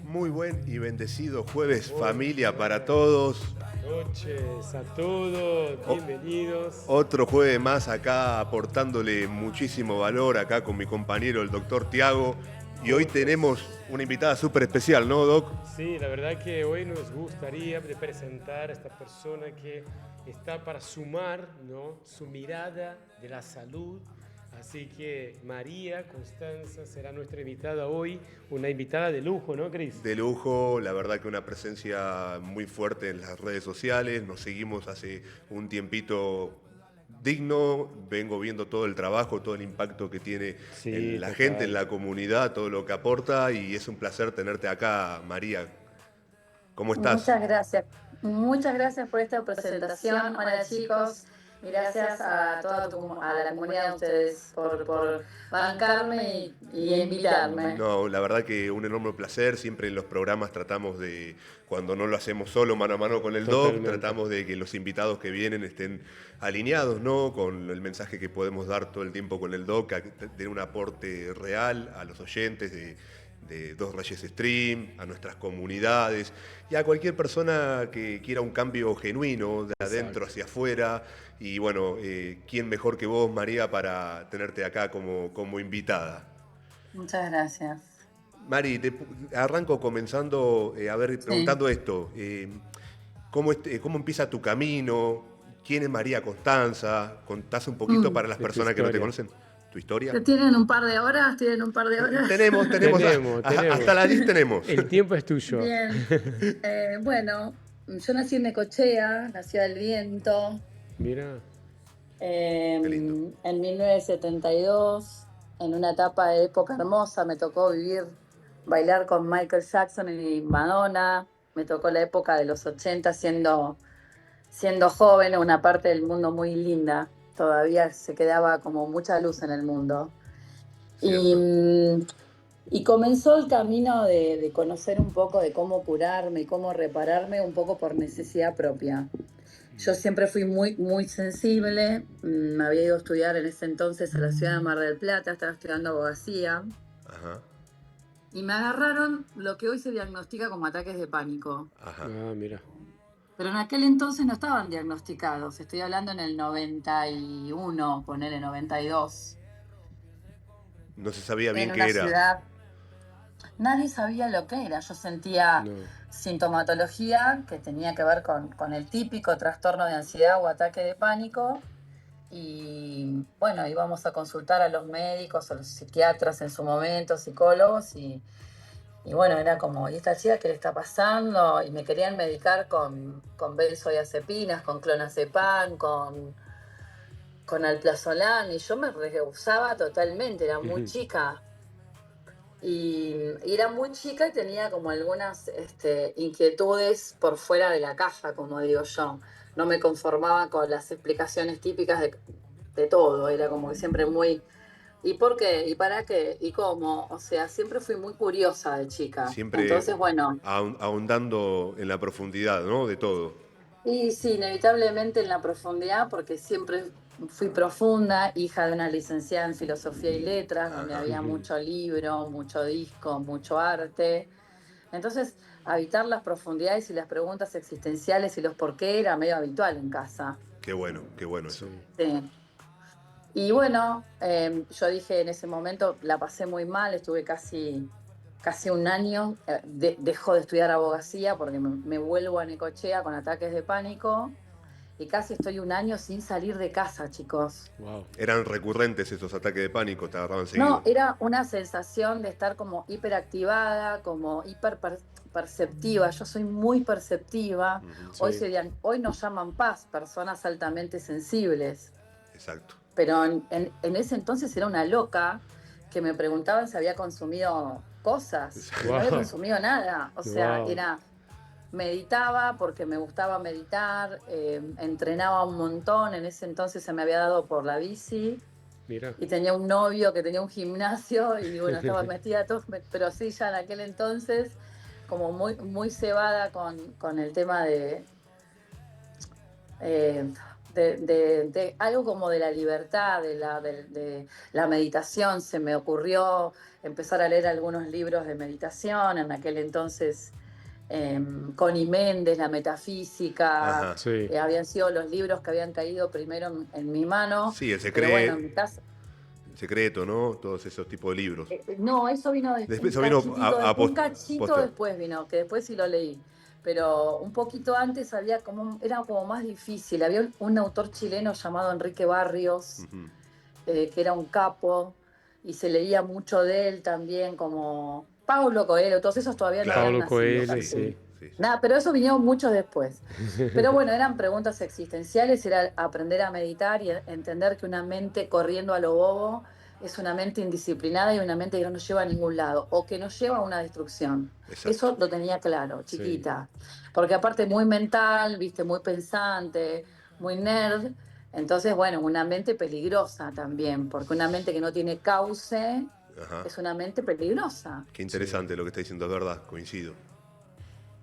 Muy buen y bendecido jueves, familia, para todos. Buenas noches a todos, bienvenidos. Otro jueves más acá aportándole muchísimo valor acá con mi compañero el doctor Tiago. Y hoy tenemos una invitada súper especial, ¿no, Doc? Sí, la verdad que hoy nos gustaría presentar a esta persona que está para sumar, ¿no?, su mirada de la salud. Así que María Constanza será nuestra invitada hoy, una invitada de lujo, ¿no, Cris? De lujo, la verdad que una presencia muy fuerte en las redes sociales. Nos seguimos hace un tiempito digno, vengo viendo todo el trabajo, todo el impacto que tiene en la gente, en la comunidad, todo lo que aporta, y es un placer tenerte acá, María. ¿Cómo estás? Muchas gracias por esta presentación. Hola chicos, gracias a a la comunidad de ustedes por bancarme y invitarme. No, la verdad que un enorme placer. Siempre en los programas tratamos de, cuando no lo hacemos solo, mano a mano con el Doc, tratamos de que los invitados que vienen estén alineados, ¿no?, con el mensaje que podemos dar todo el tiempo con el Doc, de un aporte real a los oyentes de Dos Reyes Stream, a nuestras comunidades y a cualquier persona que quiera un cambio genuino de adentro hacia afuera. Y bueno, ¿quién mejor que vos, María, para tenerte acá como invitada? Muchas gracias. Mari, arranco comenzando, preguntando esto. ¿Cómo empieza tu camino? ¿Quién es María Constanza? ¿Contás un poquito para las personas que no te conocen tu historia? ¿Tienen un par de horas? Tenemos. Hasta las 10 tenemos. El tiempo es tuyo. Bien. Bueno, yo nací en Necochea, la ciudad del viento. Mira. Qué lindo. En 1972, en una etapa de época hermosa, me tocó bailar con Michael Jackson y Madonna. Me tocó la época de los 80 siendo joven, una parte del mundo muy linda. Todavía se quedaba como mucha luz en el mundo. Y comenzó el camino de conocer un poco de cómo curarme y cómo repararme, un poco por necesidad propia. Yo siempre fui muy, muy sensible. Me había ido a estudiar en ese entonces a la ciudad de Mar del Plata, estaba estudiando abogacía. Ajá. Y me agarraron lo que hoy se diagnostica como ataques de pánico. Ajá. Ah, mira. Pero en aquel entonces no estaban diagnosticados. Estoy hablando en el 91, ponele 92. No se sabía bien en qué una era. Ciudad, nadie sabía lo que era. Yo sentía sintomatología que tenía que ver con el típico trastorno de ansiedad o ataque de pánico. Y bueno, íbamos a consultar a los médicos, a los psiquiatras en su momento, psicólogos, y bueno, era como, ¿y esta chica qué le está pasando? Y me querían medicar con benzodiazepinas, con clonazepam, con alprazolam, y yo me rehusaba totalmente, era muy chica. Y era muy chica y tenía como algunas inquietudes por fuera de la caja, como digo yo. No me conformaba con las explicaciones típicas de todo, era como que siempre muy... ¿Y por qué? ¿Y para qué? ¿Y cómo? O sea, siempre fui muy curiosa de chica. Siempre Entonces, bueno... ahondando en la profundidad, ¿no?, de todo. Y sí, inevitablemente en la profundidad, porque siempre fui profunda, hija de una licenciada en Filosofía y Letras, donde había mucho libro, mucho disco, mucho arte. Entonces, habitar las profundidades y las preguntas existenciales y los por qué era medio habitual en casa. Qué bueno eso. Sí. Y bueno, yo dije en ese momento, la pasé muy mal, estuve casi un año, dejo de estudiar abogacía porque me vuelvo a Necochea con ataques de pánico y casi estoy un año sin salir de casa, chicos. Wow. ¿Eran recurrentes esos ataques de pánico? ¿Te agarraban seguido? No, era una sensación de estar como hiperactivada, como perceptiva. Yo soy muy perceptiva. Sí. Hoy nos llaman PAS, personas altamente sensibles. Exacto. Pero en ese entonces era una loca que me preguntaban si había consumido cosas. Wow. No había consumido nada. O sea, meditaba porque me gustaba meditar, entrenaba un montón. En ese entonces se me había dado por la bici. Mira. Y tenía un novio que tenía un gimnasio y bueno, estaba metida todo, pero sí, ya en aquel entonces como muy, muy cebada con el tema de de algo como de la libertad, de la meditación. Se me ocurrió empezar a leer algunos libros de meditación, en aquel entonces Connie Méndez, La Metafísica, Ajá. Sí. habían sido los libros que habían caído primero en mi mano, Sí, pero bueno, en mi casa... El Secreto, ¿no? Todos esos tipos de libros. No, eso vino Después, eso vino un cachito posterior. después vino, que después sí lo leí. Pero un poquito antes había era como más difícil. Había un autor chileno llamado Enrique Barrios, Ujú. que era un capo, y se leía mucho de él también, como Paulo Coelho, todos esos todavía no Claro. habían Paulo nacido Coelho, Sí, casi. sí. sí, sí. Nada, pero eso vinieron mucho después. Pero bueno, eran preguntas existenciales, era aprender a meditar y entender que una mente corriendo a lo bobo es una mente indisciplinada y una mente que no nos lleva a ningún lado o que nos lleva a una destrucción. Exacto. Eso lo tenía claro, Sí. chiquita. Porque aparte muy mental, viste, muy pensante, muy nerd. Entonces, bueno, una mente peligrosa también, porque una mente que no tiene cauce Ajá. es una mente peligrosa. Qué Sí. interesante lo que está diciendo, es verdad, coincido.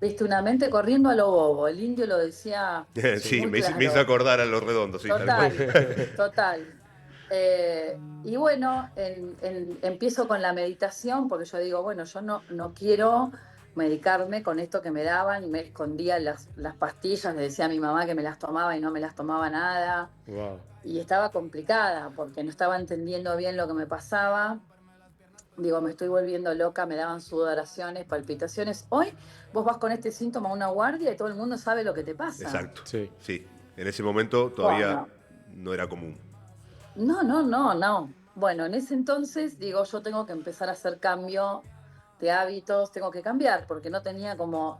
Viste, una mente corriendo a lo bobo. El indio lo decía Sí. Sí, muy me hizo claro. acordar a los redondos, sí, tal cual. Total, total. Y bueno, empiezo con la meditación porque yo digo, bueno, yo no quiero medicarme con esto que me daban y me escondía las pastillas, le decía a mi mamá que me las tomaba y no me las tomaba nada. Wow. Y estaba complicada porque no estaba entendiendo bien lo que me pasaba. Digo, me estoy volviendo loca, me daban sudoraciones, palpitaciones. Hoy vos vas con este síntoma a una guardia y todo el mundo sabe lo que te pasa. Exacto. Sí. Sí. En ese momento todavía Bueno, no era común. no. Bueno, en ese entonces digo, yo tengo que empezar a hacer cambio de hábitos, tengo que cambiar, porque no tenía como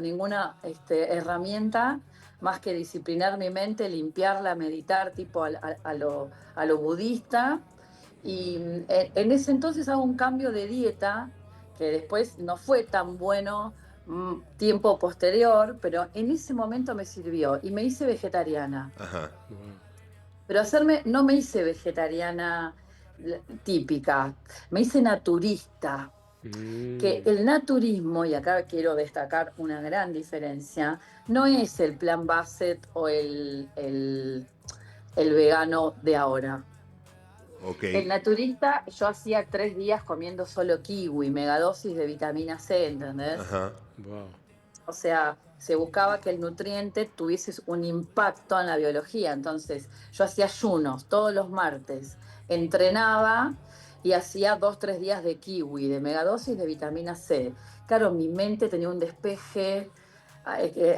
ninguna herramienta más que disciplinar mi mente, limpiarla, meditar, tipo a lo budista. Y en ese entonces hago un cambio de dieta, que después no fue tan bueno tiempo posterior, pero en ese momento me sirvió y me hice vegetariana. Ajá. Wow. Pero no me hice vegetariana típica, me hice naturista, que Mm. el naturismo, y acá quiero destacar una gran diferencia, no es el plan Bassett o el vegano de ahora. Ok. El naturista, yo hacía 3 días comiendo solo kiwi, megadosis de vitamina C, ¿entendés? Ajá. Wow. O sea, se buscaba que el nutriente tuviese un impacto en la biología. Entonces, yo hacía ayunos todos los martes, entrenaba y hacía 2, 3 días de kiwi, de megadosis de vitamina C. Claro, mi mente tenía un despeje,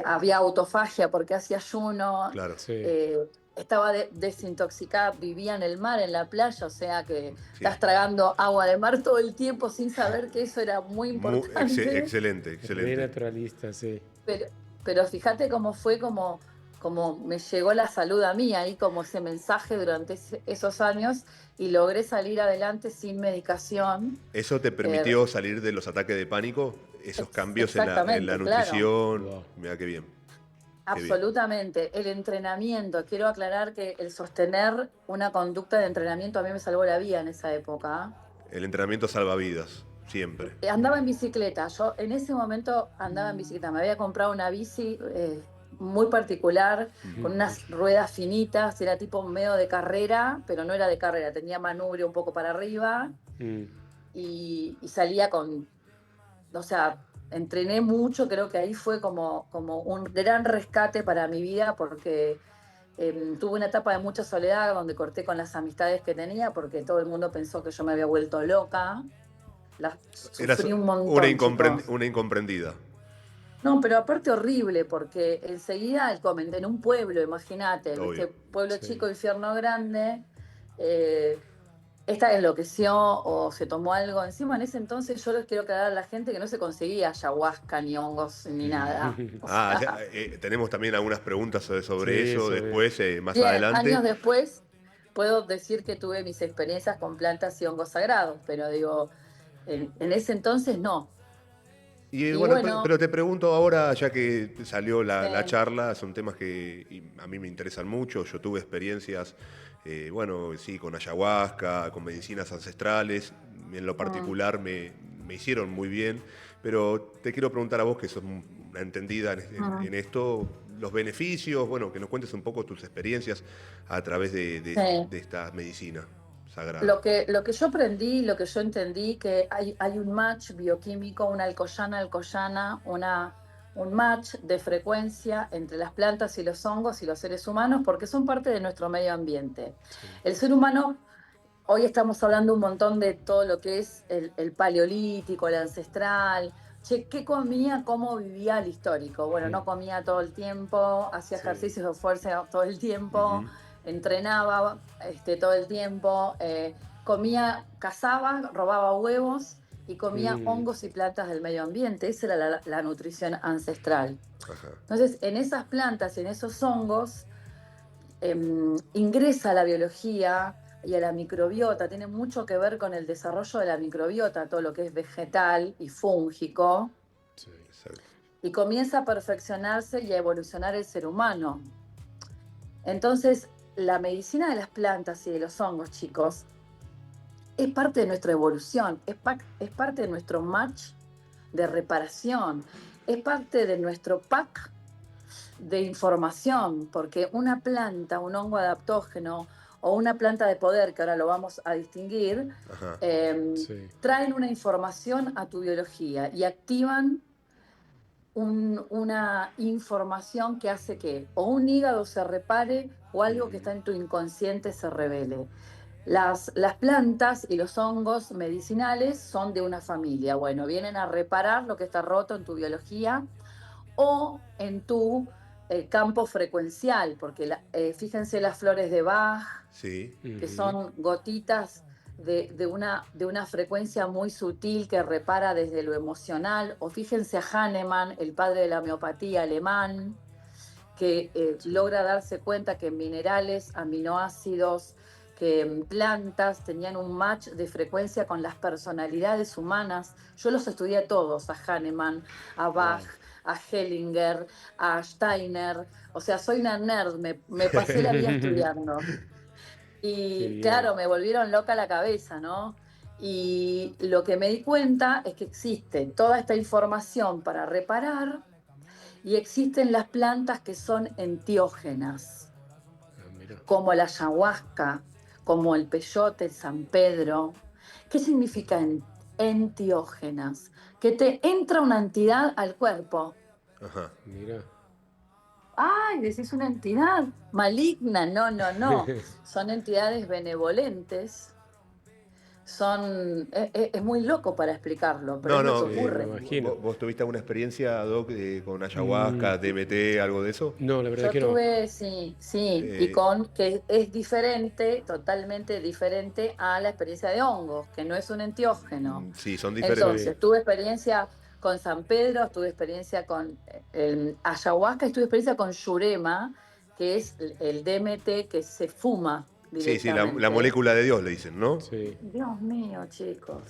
había autofagia porque hacía ayuno, Claro. Sí. eh, estaba desintoxicada, vivía en el mar, en la playa, o sea que Sí. estás tragando agua de mar todo el tiempo sin saber que eso era muy importante. Excelente, Re excelente. naturalista, sí. Pero, pero fíjate cómo fue como me llegó la salud a mí, ahí como ese mensaje durante esos años y logré salir adelante sin medicación. ¿Eso te Eh, permitió salir de los ataques de pánico? Esos cambios en la exactamente, claro, nutrición. Wow. Mira qué bien, qué bien. absolutamente. El entrenamiento, quiero aclarar que el sostener una conducta de entrenamiento a mí me salvó la vida en esa época. El entrenamiento salva vidas, siempre. Andaba en bicicleta, yo en ese momento andaba en bicicleta, me había comprado una bici muy particular, con Ujú. unas ruedas finitas, era tipo medio de carrera, pero no era de carrera, tenía manubrio un poco para arriba Mm. y salía o sea, entrené mucho, creo que ahí fue como un gran rescate para mi vida porque tuve una etapa de mucha soledad donde corté con las amistades que tenía porque todo el mundo pensó que yo me había vuelto loca. Eras Sufrí un montón, chicos. una incomprendida. No, pero aparte horrible, porque enseguida en un pueblo, imagínate, Obvio. ¿viste? Pueblo Sí. chico, infierno grande. eh, Esta enloqueció o se tomó algo. Encima, en ese entonces, yo les quiero aclarar a la gente que no se conseguía ayahuasca, ni hongos, ni nada. O Ah, sea, tenemos también algunas preguntas sobre Sí, eso sobre. después, más bien, años adelante. después, puedo decir que tuve mis experiencias con plantas y hongos sagrados, pero digo, en ese entonces no. Y Y bueno, bueno, pero te pregunto ahora, ya que salió la sí, charla, son temas que a mí me interesan mucho. Yo tuve experiencias, bueno, sí, con ayahuasca, con medicinas ancestrales. En lo mm, particular me hicieron muy bien. Pero te quiero preguntar a vos, que sos una entendida en mm, esto, los beneficios, bueno, que nos cuentes un poco tus experiencias a través Sí. de esta medicina sagrada. Lo que yo aprendí, lo que yo entendí, que hay un match bioquímico, una alcoyana, un match de frecuencia entre las plantas y los hongos y los seres humanos, porque son parte de nuestro medio ambiente. Sí. El ser humano, hoy estamos hablando un montón de todo lo que es el paleolítico, el ancestral. Che, ¿qué comía? ¿Cómo vivía el histórico? Bueno, no comía todo el tiempo, hacía Sí. ejercicios de fuerza todo el tiempo, Ujú. entrenaba todo el tiempo, comía, cazaba, robaba huevos y comía hongos y plantas del medio ambiente. Esa era la nutrición ancestral. Ajá. Entonces, en esas plantas y en esos hongos ingresa a la biología y a la microbiota, tiene mucho que ver con el desarrollo de la microbiota, todo lo que es vegetal y fúngico, Sí. Exacto. y comienza a perfeccionarse y a evolucionar el ser humano. Entonces, la medicina de las plantas y de los hongos, chicos, es parte de nuestra evolución, es parte de nuestro match de reparación, es parte de nuestro pack de información, porque una planta, un hongo adaptógeno o una planta de poder, que ahora lo vamos a distinguir, Ajá. Sí. traen una información a tu biología y activan una información que hace que o un hígado se repare o algo que está en tu inconsciente se revele. Las plantas y los hongos medicinales son de una familia. Bueno, vienen a reparar lo que está roto en tu biología o en tu campo frecuencial, porque fíjense las flores de Bach, Sí. que son gotitas de una frecuencia muy sutil que repara desde lo emocional, o fíjense a Hahnemann, el padre de la homeopatía alemán, que logra darse cuenta que en minerales, aminoácidos, que en plantas tenían un match de frecuencia con las personalidades humanas. Yo los estudié todos, a Hahnemann, a Bach, a Hellinger, a Steiner. O sea, soy una nerd, me pasé la vida estudiando. Qué Y bien. claro, me volvieron loca la cabeza, ¿no? Y lo que me di cuenta es que existe toda esta información para reparar y existen las plantas que son entiógenas, Ah, mira. como la ayahuasca, como el peyote, el San Pedro. ¿Qué significa entiógenas? Que te entra una entidad al cuerpo. Ajá. Mira. ¡Ay! Decís una entidad maligna. No, no, no. Son entidades benevolentes. Es muy loco para explicarlo, pero No, es lo que no, Sí, me ocurre. imagino. ¿vos tuviste alguna experiencia, Doc, con Mm, ayahuasca, DMT, algo de eso? no, la verdad Yo que no. tuve, sí, sí, y Eh, que es diferente, totalmente diferente a la experiencia de hongos, que no es un entiógeno. sí, son diferentes. Sí. Entonces, tuve experiencia con San Pedro, tuve experiencia con ayahuasca y tuve experiencia con Yurema, que es el DMT que se fuma Sí, sí, la directamente. molécula de Dios, le dicen, ¿no? Sí. Dios mío, chicos,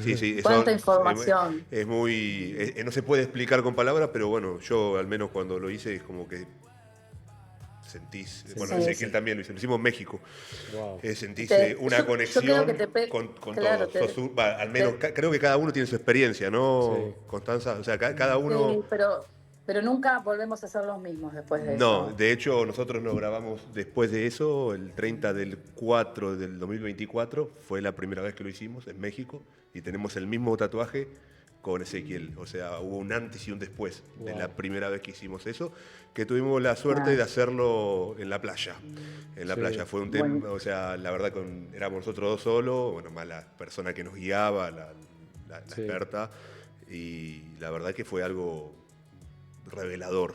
Sí, sí, eso cuánta información. es muy... no se puede explicar con palabras, pero bueno, yo al menos cuando lo hice es como que sentís... Bueno, Sí, Ezequiel sí. también lo hicimos en México. Wow. Sentís una Yo creo que conexión con claro, todos. Al menos creo que cada uno tiene su experiencia, ¿no, Sí. Constanza? O sea, cada uno... sí, pero nunca volvemos a ser los mismos después de No, eso. de hecho nosotros nos grabamos después de eso, el 30 del 4 del 2024, fue la primera vez que lo hicimos en México y tenemos el mismo tatuaje con Ezequiel, o sea, hubo un antes y un después de Wow. la primera vez que hicimos eso, que tuvimos la suerte Claro. de hacerlo en la playa. En la Sí. playa fue un Bueno. tema, o sea, la verdad éramos nosotros dos solos, bueno, más la persona que nos guiaba, la Sí. experta, y la verdad que fue algo revelador,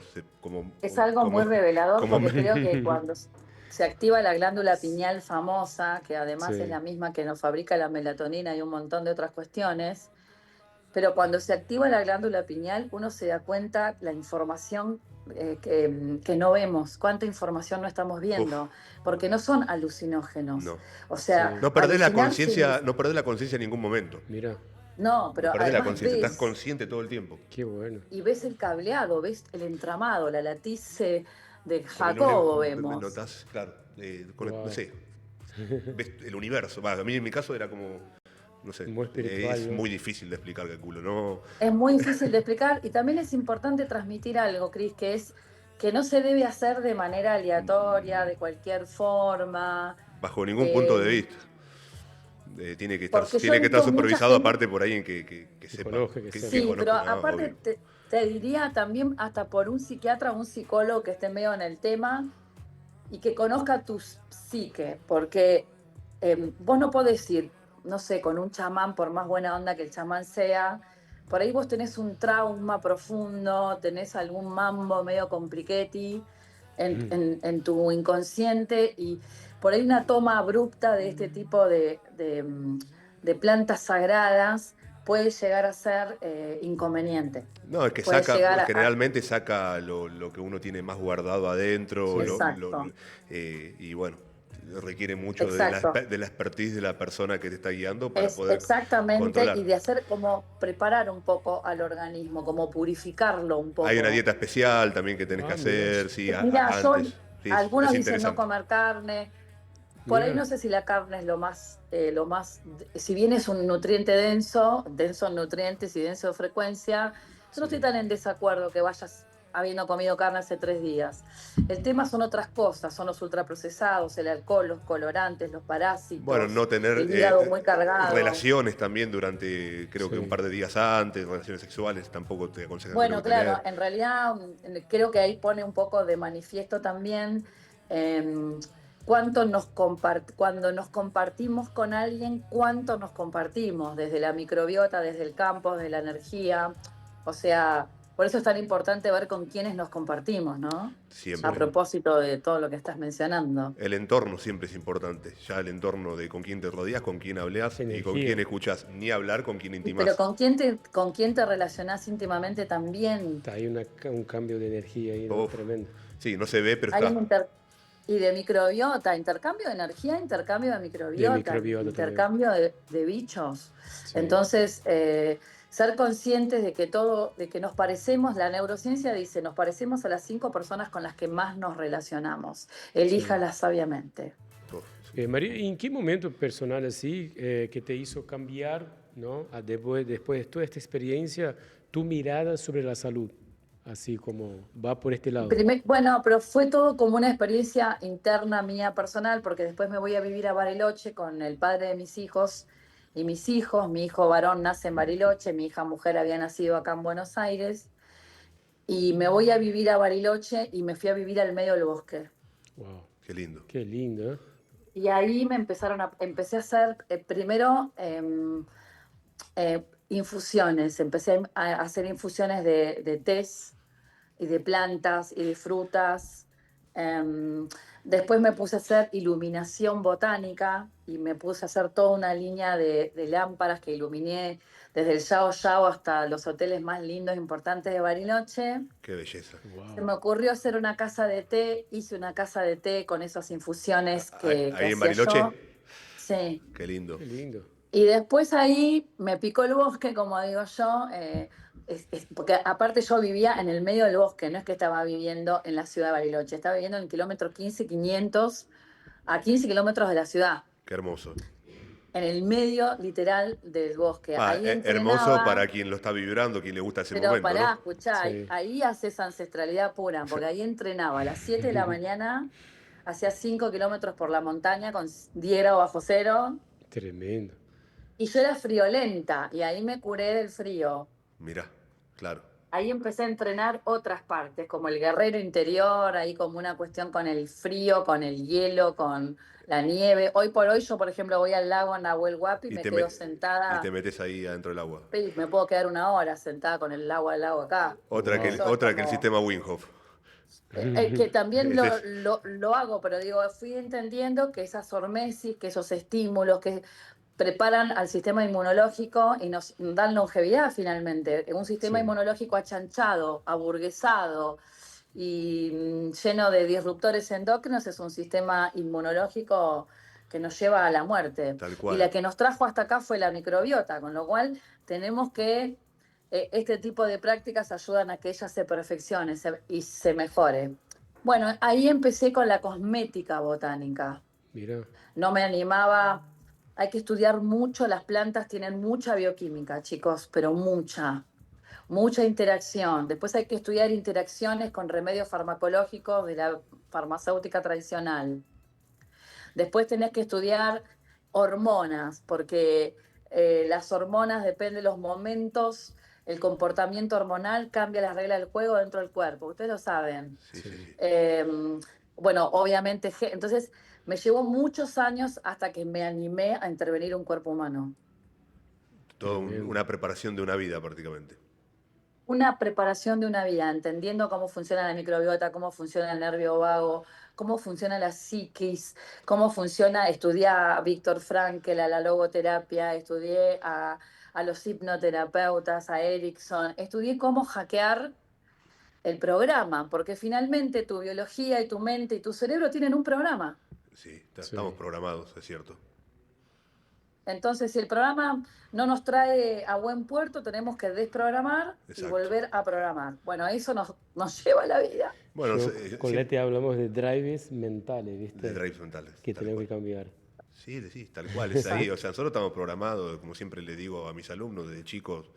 Es algo muy revelador como porque creo que cuando se activa la glándula pineal famosa, que además es Sí. la misma que nos fabrica la melatonina y un montón de otras cuestiones, pero cuando se activa la glándula pineal uno se da cuenta la información que no vemos, cuánta información no estamos viendo, porque no son alucinógenos. no. O sea, Sí. No perdés la alucinar conciencia, no perdés la conciencia en ningún momento. Mira. no, No pero perdés la además conciencia, estás ves consciente todo el tiempo. Qué bueno. y ves el cableado, ves el entramado, la latice de Con el Jacobo vemos. notás, claro, no Wow. sé, ves el universo. A mí en mi caso era como, no sé, Muy espiritual, es ¿no? muy difícil de explicar, calculo, ¿no? Es muy difícil de explicar y también es importante transmitir algo, Cris, que es que no se debe hacer de manera aleatoria, de cualquier forma. Bajo ningún punto de vista. Tiene que Porque yo he estar visto mucha supervisado gente. aparte por alguien que sepa. Conozca, que sepa. Sí, pero conozca, aparte obvio. te diría también hasta por un psiquiatra o un psicólogo que esté medio en el tema y que conozca tu psique, porque vos no podés ir, no sé, con un chamán, por más buena onda que el chamán sea, por ahí vos tenés un trauma profundo, tenés algún mambo medio compliquetti en tu inconsciente y por ahí una toma abrupta de este tipo de plantas sagradas puede llegar a ser inconveniente. No, es que Puede llegar generalmente saca lo que uno tiene más guardado adentro, Sí. Exacto. y bueno, requiere mucho Exacto. de la expertise de la persona que te está guiando para Es poder exactamente, y controlar. de hacer como preparar un poco al organismo, como purificarlo un Hay una poco. dieta especial también que tenés que Ah, mira. hacer, sí, Mira, antes. Sí, algunos es dicen no interesante. comer carne, por ahí Mira. no sé si la carne es lo más, si bien es un nutriente denso, denso en nutrientes y denso de frecuencia, yo no estoy Sí. tan en desacuerdo que vayas habiendo comido carne hace 3 días. El tema son otras cosas, son los ultraprocesados, el alcohol, los colorantes, los Bueno, parásitos, no tener el hígado muy cargado. relaciones también durante, creo que un Sí. par de días antes, relaciones sexuales, tampoco te aconsejan que no Bueno, claro, tener. en realidad creo que ahí pone un poco de manifiesto también cuánto cuando nos compartimos con alguien, cuánto nos compartimos, desde la microbiota, desde el campo, desde la energía. O sea, por eso es tan importante ver con quiénes nos compartimos, ¿no? A Siempre. Sí. propósito de todo lo que estás mencionando. El entorno siempre es importante. Ya el entorno de con quién te rodeas, con quién Es hablas y con quién energía. escuchas. Ni hablar, con quién Pero intimás. con quién te relacionás íntimamente también. Hay un cambio de energía ahí, ¿no? Uf. Tremendo. Sí, no se ve, pero Hay está. un y de microbiota, intercambio de energía, intercambio de De microbiota, microbiota también. intercambio de bichos. Sí. Entonces, ser conscientes de que nos parecemos, la neurociencia dice, nos parecemos a las 5 personas con las que más nos relacionamos. Sí. Elíjalas sabiamente. Uf, sí. María, ¿en qué momento personal así que te hizo cambiar, ¿no? Después de toda esta experiencia, tu mirada sobre la salud? Así como va por este lado. Bueno, pero fue todo como una experiencia interna mía personal, porque después me voy a vivir a Bariloche con el padre de mis hijos y mis hijos. Mi hijo varón nace en Bariloche, mi hija mujer había nacido acá en Buenos Aires. Y me voy a vivir a Bariloche y me fui a vivir al medio del bosque. Wow, Qué lindo. qué lindo, ¿eh? Y ahí empecé a hacer primero infusiones, empecé a hacer infusiones de tés y de plantas y de frutas. Em, Después me puse a hacer iluminación botánica y me puse a hacer toda una línea de lámparas que iluminé desde el Yao Yao hasta los hoteles más lindos e importantes de Bariloche. Qué belleza. Se Wow, me ocurrió hacer una casa de té, hice una casa de té con esas infusiones que Ahí en hacía Bariloche. yo. Sí. Qué lindo. qué lindo. Y después ahí me picó el bosque, como digo yo, porque aparte yo vivía en el medio del bosque, no es que estaba viviendo en la ciudad de Bariloche, estaba viviendo en el kilómetro 15.500, a 15 kilómetros de la ciudad, Qué hermoso. en el medio literal del bosque. Ahí Hermoso para entrenaba, quien lo está vibrando, quien le gusta ese pero momento, pará, ¿no? escuchá, Sí, ahí haces ancestralidad pura, porque ahí entrenaba a las 7 de la mañana, hacía 5 kilómetros por la montaña con 10 grados bajo cero, tremendo. y yo era friolenta, y ahí me curé del frío. Mirá, claro. Ahí empecé a entrenar otras partes, como el guerrero interior, ahí como una cuestión con el frío, con el hielo, con la nieve. Hoy por hoy yo, por ejemplo, voy al lago Nahuel Huapi y Y me te, me- quedo y te sentada, metes ahí adentro del agua. y me puedo quedar 1 hora sentada con el agua al lago acá. Wow. Eso es Otra que el como, sistema Wim Hof. que también Es eso. lo hago, pero digo, fui entendiendo que esas hormesis, que esos estímulos, que preparan al sistema inmunológico y nos dan longevidad finalmente. Un sistema Sí, inmunológico achanchado, aburguesado y lleno de disruptores endócrinos es un sistema inmunológico que nos lleva a la muerte. Tal Y la cual. que nos trajo hasta acá fue la microbiota, con lo cual tenemos que, este tipo de prácticas ayudan a que ella se perfeccione y se mejore. Bueno, ahí empecé con la cosmética botánica. mira, No me animaba. Hay que estudiar mucho, las plantas tienen mucha bioquímica, chicos, pero mucha. mucha interacción. Después hay que estudiar interacciones con remedios farmacológicos de la farmacéutica tradicional. Después tenés que estudiar hormonas, porque las hormonas dependen de los momentos, el comportamiento hormonal cambia las reglas del juego dentro del cuerpo, ustedes lo saben. Sí, sí, sí. Eh, bueno, obviamente, entonces me llevó muchos años hasta que me animé a intervenir un cuerpo humano. Toda una preparación de una vida prácticamente. Una preparación de una vida, entendiendo cómo funciona la microbiota, cómo funciona el nervio vago, cómo funciona la psiquis, cómo funciona, estudié a Víctor Frankl, a la logoterapia, estudié a los hipnoterapeutas, a Erickson, estudié cómo hackear el programa, porque finalmente tu biología y tu mente y tu cerebro tienen un programa. Sí, estamos programados, es cierto. Entonces, si el programa no nos trae a buen puerto, tenemos que desprogramar y volver a programar. Bueno, eso nos lleva a la vida. Bueno, con Leti hablamos de drives mentales, ¿viste? De drives mentales. Que tenemos que cambiar. Sí, tal cual, es ahí. O sea, nosotros estamos programados, como siempre le digo a mis alumnos desde chicos,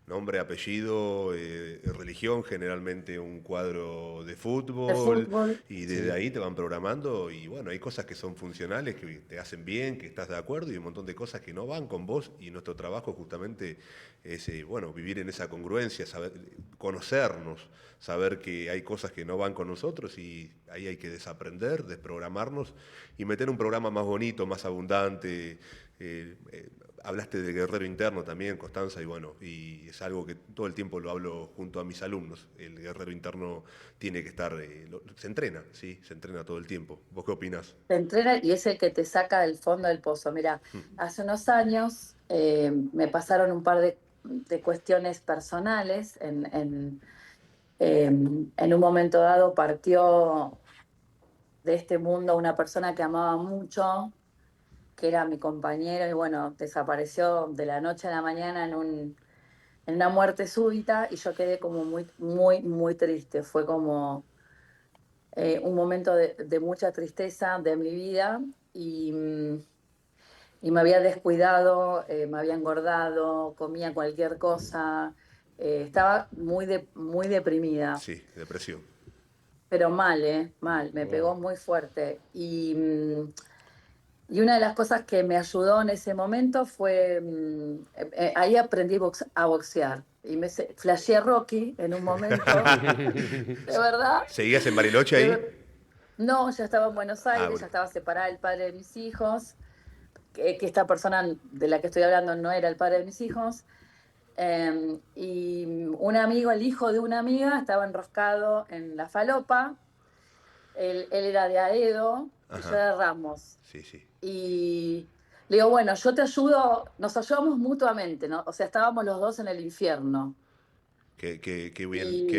nombre, apellido, religión, generalmente un cuadro de fútbol, y desde ahí te van programando y bueno, hay cosas que son funcionales, que te hacen bien, que estás de acuerdo y un montón de cosas que no van con vos y nuestro trabajo justamente es vivir en esa congruencia, saber, conocernos, saber que hay cosas que no van con nosotros y ahí hay que desaprender, desprogramarnos y meter un programa más bonito, más abundante. Hablaste de guerrero interno también, Constanza, y bueno, y es algo que todo el tiempo lo hablo junto a mis alumnos. El guerrero interno tiene que estar, se entrena, ¿sí? Se entrena todo el tiempo. ¿Vos qué opinás? Se entrena y es el que te saca del fondo del pozo. Mira, hace unos años me pasaron un par de cuestiones personales. En un momento dado partió de este mundo una persona que amaba mucho, que era mi compañero, y bueno, desapareció de la noche a la mañana en una muerte súbita y yo quedé como muy, muy, muy triste. Fue como un momento de mucha tristeza de mi vida y me había descuidado, me había engordado, comía cualquier cosa, estaba muy deprimida. Sí, depresión. Pero mal, mal, me pegó muy fuerte. Y una de las cosas que me ayudó en ese momento fue, ahí aprendí a boxear. Y me flasheé a Rocky en un momento, de verdad. ¿Seguías en Bariloche ahí? No, ya estaba en Buenos Aires, ya estaba separada del padre de mis hijos, que esta persona de la que estoy hablando no era el padre de mis hijos. Y un amigo, el hijo de una amiga, estaba enroscado en la falopa. Él era de Aedo y yo era de Ramos. Sí, sí. Y le digo, bueno, yo te ayudo, nos ayudamos mutuamente, ¿no? O sea, estábamos los dos en el infierno. Qué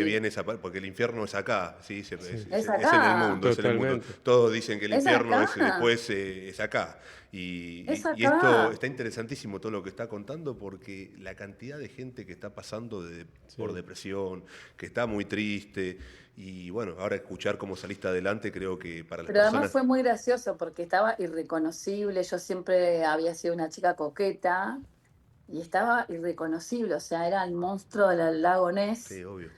bien esa parte, porque el infierno es acá, ¿sí? Es acá. En el mundo, es en el mundo. Todos dicen que el infierno es acá. Y esto está interesantísimo todo lo que está contando, porque la cantidad de gente que está pasando por depresión, que está muy triste, y bueno, ahora escuchar cómo saliste adelante, creo que para las personas... Pero además fue muy gracioso, porque estaba irreconocible, yo siempre había sido una chica coqueta, y estaba irreconocible, o sea, era el monstruo del lago Ness. Sí, obvio.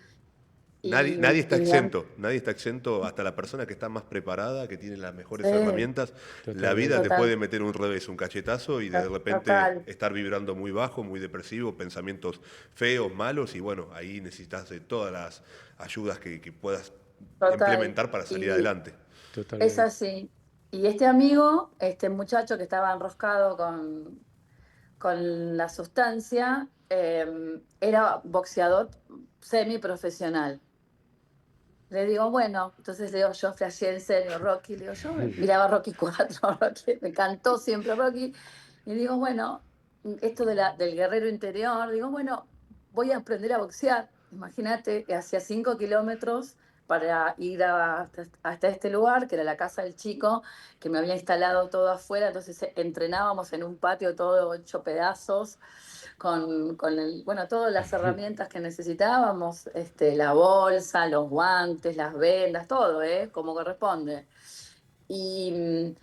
Nadie está exento, hasta la persona que está más preparada, que tiene las mejores herramientas. La vida te puede meter un revés, un cachetazo y de repente estar vibrando muy bajo, muy depresivo, pensamientos feos, malos y bueno, ahí necesitas de todas las ayudas que puedas implementar para salir adelante. Totalmente. Es así. Y este amigo, este muchacho que estaba enroscado con la sustancia, era boxeador semiprofesional. Le digo, bueno, entonces le digo, yo flasheé en serio Rocky, le digo, yo miraba Rocky 4, Rocky, me encantó siempre Rocky, y digo, bueno, esto del guerrero interior, digo, bueno, voy a aprender a boxear. Imagínate que hacía 5 kilómetros para ir hasta este lugar, que era la casa del chico, que me había instalado todo afuera, entonces entrenábamos en un patio todo hecho pedazos, con todas las herramientas que necesitábamos, la bolsa, los guantes, las vendas, todo, como corresponde. Y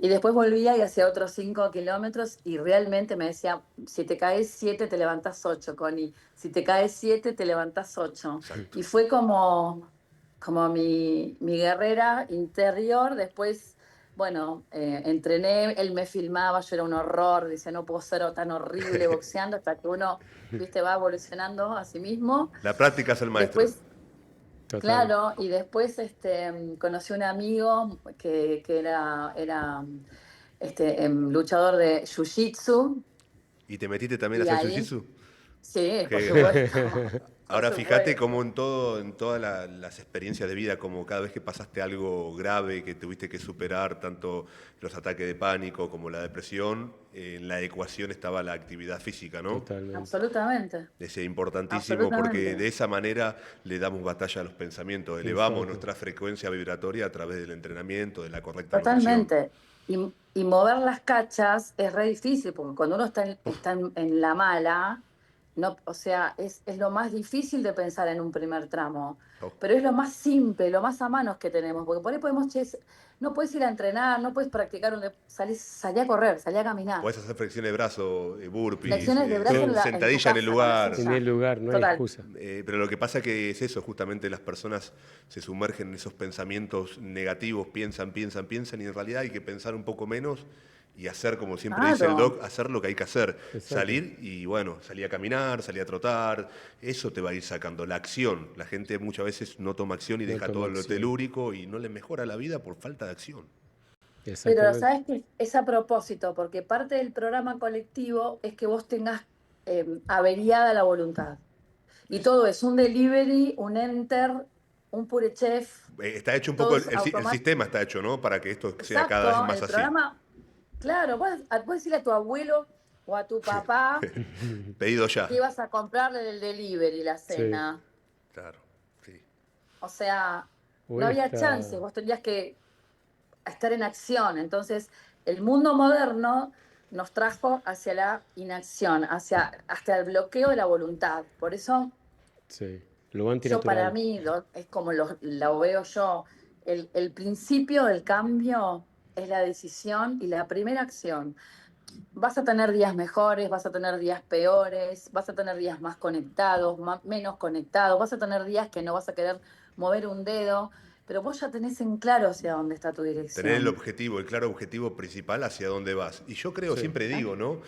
Y después volvía y hacía otros 5 kilómetros y realmente me decía, si te caes 7, te levantás 8, Connie. Si te caes 7, te levantás 8. Exacto. Y fue como mi guerrera interior. Después, bueno, entrené, él me filmaba, yo era un horror, decía, no puedo ser tan horrible boxeando, hasta que uno, viste, va evolucionando a sí mismo. La práctica es el maestro. Después, Total. claro, y después conocí un amigo que era luchador de Jiu-Jitsu, ¿Y te metiste también a y hacer ahí, jiu-jitsu? sí, por Que supuesto, por ahora fíjate supuesto. cómo en todas las experiencias de vida, como cada vez que pasaste algo grave, que tuviste que superar, tanto los ataques de pánico como la depresión, en la ecuación estaba la actividad física, ¿no? Totalmente. Absolutamente, Es importantísimo porque absolutamente. de esa manera le damos batalla a los pensamientos, elevamos Exacto. nuestra frecuencia vibratoria a través del entrenamiento, de la correcta nutrición. Totalmente. Y mover las cachas es re difícil, porque cuando uno está en la mala, no, o sea, es lo más difícil de pensar en un primer tramo. Oh. Pero es lo más simple, lo más a manos que tenemos, porque por ahí podemos, che, no puedes ir a entrenar, no puedes practicar, salí a correr, salí a caminar. Podés hacer flexiones de brazo, burpees, Flexiones de brazo en tu sentadilla en el casa, con la lugar. En el silla. lugar, no hay Total. excusa. Pero lo que pasa que es eso, justamente las personas se sumergen en esos pensamientos negativos, piensan, piensan, piensan, y en realidad hay que pensar un poco menos y hacer, como siempre dice el Claro, doc, hacer lo que hay que hacer. Exacto. Salir y bueno, salir a caminar, salir a trotar, eso te va a ir sacando. La acción, la gente muchas veces no toma acción y No deja toma todo lo acción. telúrico y no le mejora la vida por falta de acción. pero Exactamente. sabes que es a propósito, porque parte del programa colectivo es que vos tengas averiada la voluntad. Y Es- todo es un delivery, un enter, un purechef, Está hecho un poco, todo es el automático. sistema está hecho, ¿no? Para que esto sea cada vez Exacto, más el así. programa, claro, vos decirle a tu abuelo o a tu papá Pedido ya. que ibas a comprarle el delivery, la Sí. cena. Claro, sí. O sea, no Hoy había chance, está. vos tenías que estar en acción. Entonces, el mundo moderno nos trajo hacia la inacción, hasta el bloqueo de la voluntad. Por eso, Sí. Lo yo para antinatural. mí, es como lo veo yo, el principio del cambio es la decisión y la primera acción. Vas a tener días mejores, vas a tener días peores, vas a tener días más conectados, menos conectados, vas a tener días que no vas a querer mover un dedo, pero vos ya tenés en claro hacia dónde está tu Tener el dirección. objetivo, el claro objetivo principal hacia dónde vas. Y yo creo, Sí, siempre ¿Ah? digo, ¿no?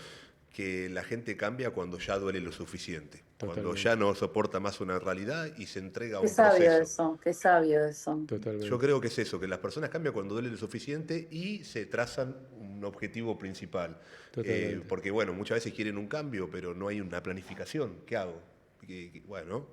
Que la gente cambia cuando ya duele lo suficiente, cuando ya totalmente. no soporta más una realidad y se entrega a Qué un sabio proceso. eso, qué sabio eso. Yo Totalmente. creo que es eso, que las personas cambian cuando duele lo suficiente y se trazan un objetivo principal. Totalmente. Porque bueno, muchas veces quieren un cambio, pero no hay una planificación. ¿Qué hago? Bueno,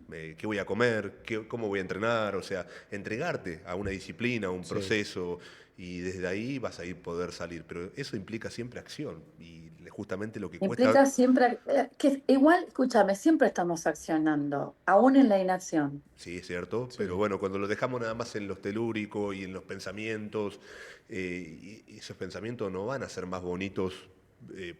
¿qué voy a comer? ¿Cómo voy a entrenar? O sea, entregarte a una disciplina, a un Sí. proceso, y desde ahí vas a ir poder salir. Pero eso implica siempre acción. Y justamente lo que cuesta. Implica siempre, que igual, escúchame, siempre estamos accionando, aún en la inacción. Sí, es cierto, pero Sí. bueno, cuando lo dejamos nada más en los telúricos y en los pensamientos, y esos pensamientos no van a ser más bonitos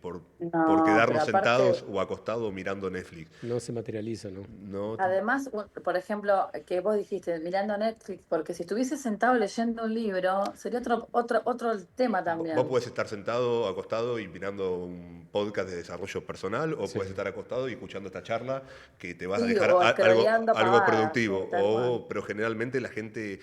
por No, pero quedarnos aparte, sentados o acostados mirando Netflix. No se materializa, ¿no? No, además, por ejemplo, que vos dijiste, mirando Netflix, porque si estuviese sentado leyendo un libro, sería otro tema vos también. podés estar sentado, acostado y mirando un podcast de desarrollo personal, o podés Sí. estar acostado y escuchando esta charla que te vas a Sí, dejar o algo, scrolleando algo pavadas, sí, productivo. tal cual. Pero generalmente la gente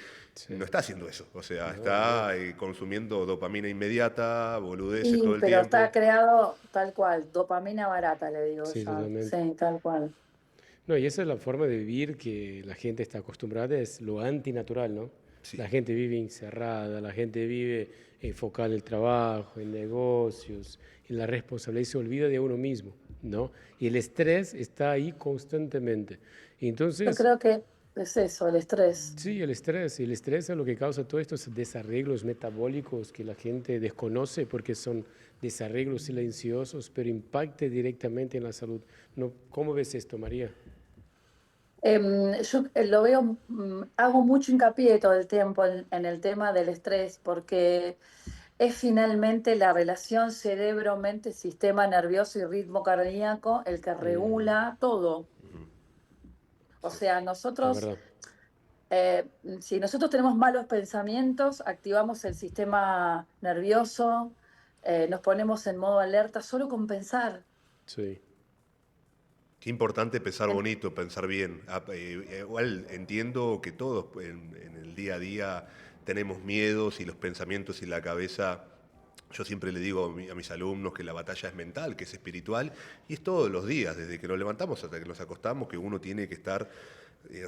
no Sí. está haciendo eso. O sea, No, no. está consumiendo dopamina inmediata, boludeces todo Sí, el pero está tiempo. creado tal cual, dopamina barata, le digo Sí, yo. totalmente. Sí, tal cual. No, y esa es la forma de vivir que la gente está acostumbrada, es lo antinatural, ¿no? Sí. La gente vive encerrada, la gente vive enfocada en el trabajo, en negocios, en la responsabilidad y se olvida de uno mismo, ¿no? Y el estrés está ahí constantemente. Yo Entonces, creo que es eso, el estrés. sí, el estrés es lo que causa todos estos desarreglos metabólicos que la gente desconoce porque son desarreglos silenciosos, pero impacta directamente en la salud. ¿No? ¿Cómo ves esto, María? Yo lo veo, hago mucho hincapié todo el tiempo en el tema del estrés, porque es finalmente la relación cerebro-mente, sistema nervioso y ritmo cardíaco el que Mm, regula todo. O Sí. sea, es nosotros verdad. Si nosotros tenemos malos pensamientos, activamos el sistema nervioso, nos ponemos en modo alerta solo con pensar. Sí. Qué importante pensar En- bonito, pensar bien. Igual entiendo que todos en el día a día tenemos miedos y los pensamientos y la cabeza. Yo siempre le digo a mis alumnos que la batalla es mental, que es espiritual, y es todos los días, desde que nos levantamos hasta que nos acostamos, que uno tiene que estar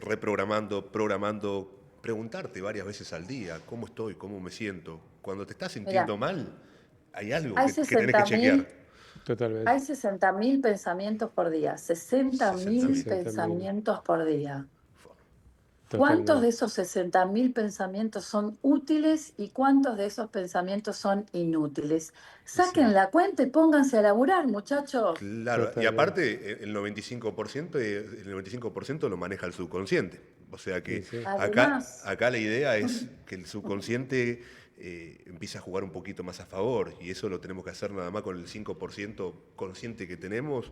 reprogramando, programando, preguntarte varias veces al día, ¿cómo estoy? ¿Cómo me siento? Cuando te estás Mira, sintiendo mal, hay algo hay que tenés que chequear. 60.000 Totalmente. hay 60.000 pensamientos por día, 60.000 60.000. 60.000. pensamientos por día. ¿Cuántos de Totalmente. esos 60.000 pensamientos son útiles y cuántos de esos pensamientos son inútiles? Sí. Saquen la cuenta y pónganse a laburar, muchachos. Claro, y Totalmente. aparte el 95% lo maneja el subconsciente. O sea Y que sí. Además, acá la idea es que el subconsciente empiece a jugar un poquito más a favor, y eso lo tenemos que hacer nada más con el 5% consciente que tenemos,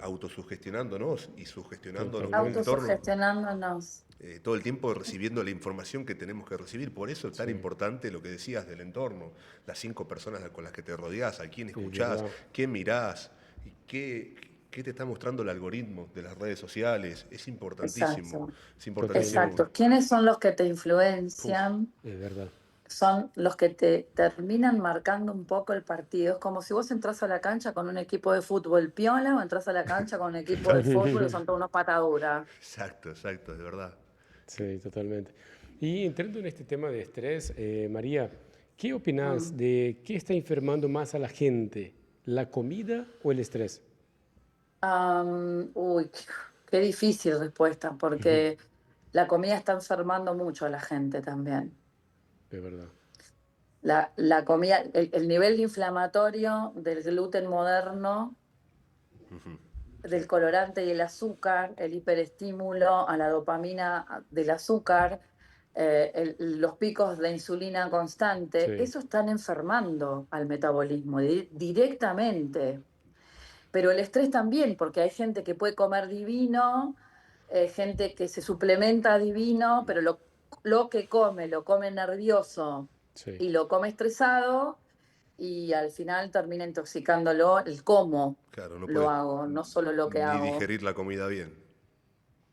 autosugestionándonos y sugestionándonos con el Totalmente. entorno, autosugestionándonos. todo el tiempo recibiendo la información que tenemos que recibir. Por eso es tan Sí. importante lo que decías del entorno, las 5 personas con las que te rodeás, a quién Es escuchás, verdad. quién mirás, y qué te está mostrando el algoritmo de las redes sociales. Es importantísimo, Exacto, es importantísimo. Totalmente. exacto. ¿Quiénes son los que te Uf, influencian? Es verdad. Son los que te terminan marcando un poco el partido. Es como si vos entras a la cancha con un equipo de fútbol piola o entras a la cancha con un equipo de fútbol que son todos unos pataduras. exacto, de verdad. Sí, totalmente. Y entrando en este tema de estrés, María, ¿qué opinas Mm. de qué está enfermando más a la gente? ¿La comida o el estrés? Uy, qué difícil respuesta, porque la comida está enfermando mucho a la gente también. Es verdad. La comida, el nivel inflamatorio del gluten moderno, Sí, del colorante y el azúcar, el hiperestímulo a la dopamina del azúcar, los picos de insulina constante, Sí, eso están enfermando al metabolismo directamente. Pero el estrés también, porque hay gente que puede comer divino, gente que se suplementa divino, pero lo que come, lo come nervioso sí, y lo come estresado y al final termina intoxicándolo el cómo claro, no lo puedes hago, no solo lo que ni hago. digerir la comida bien.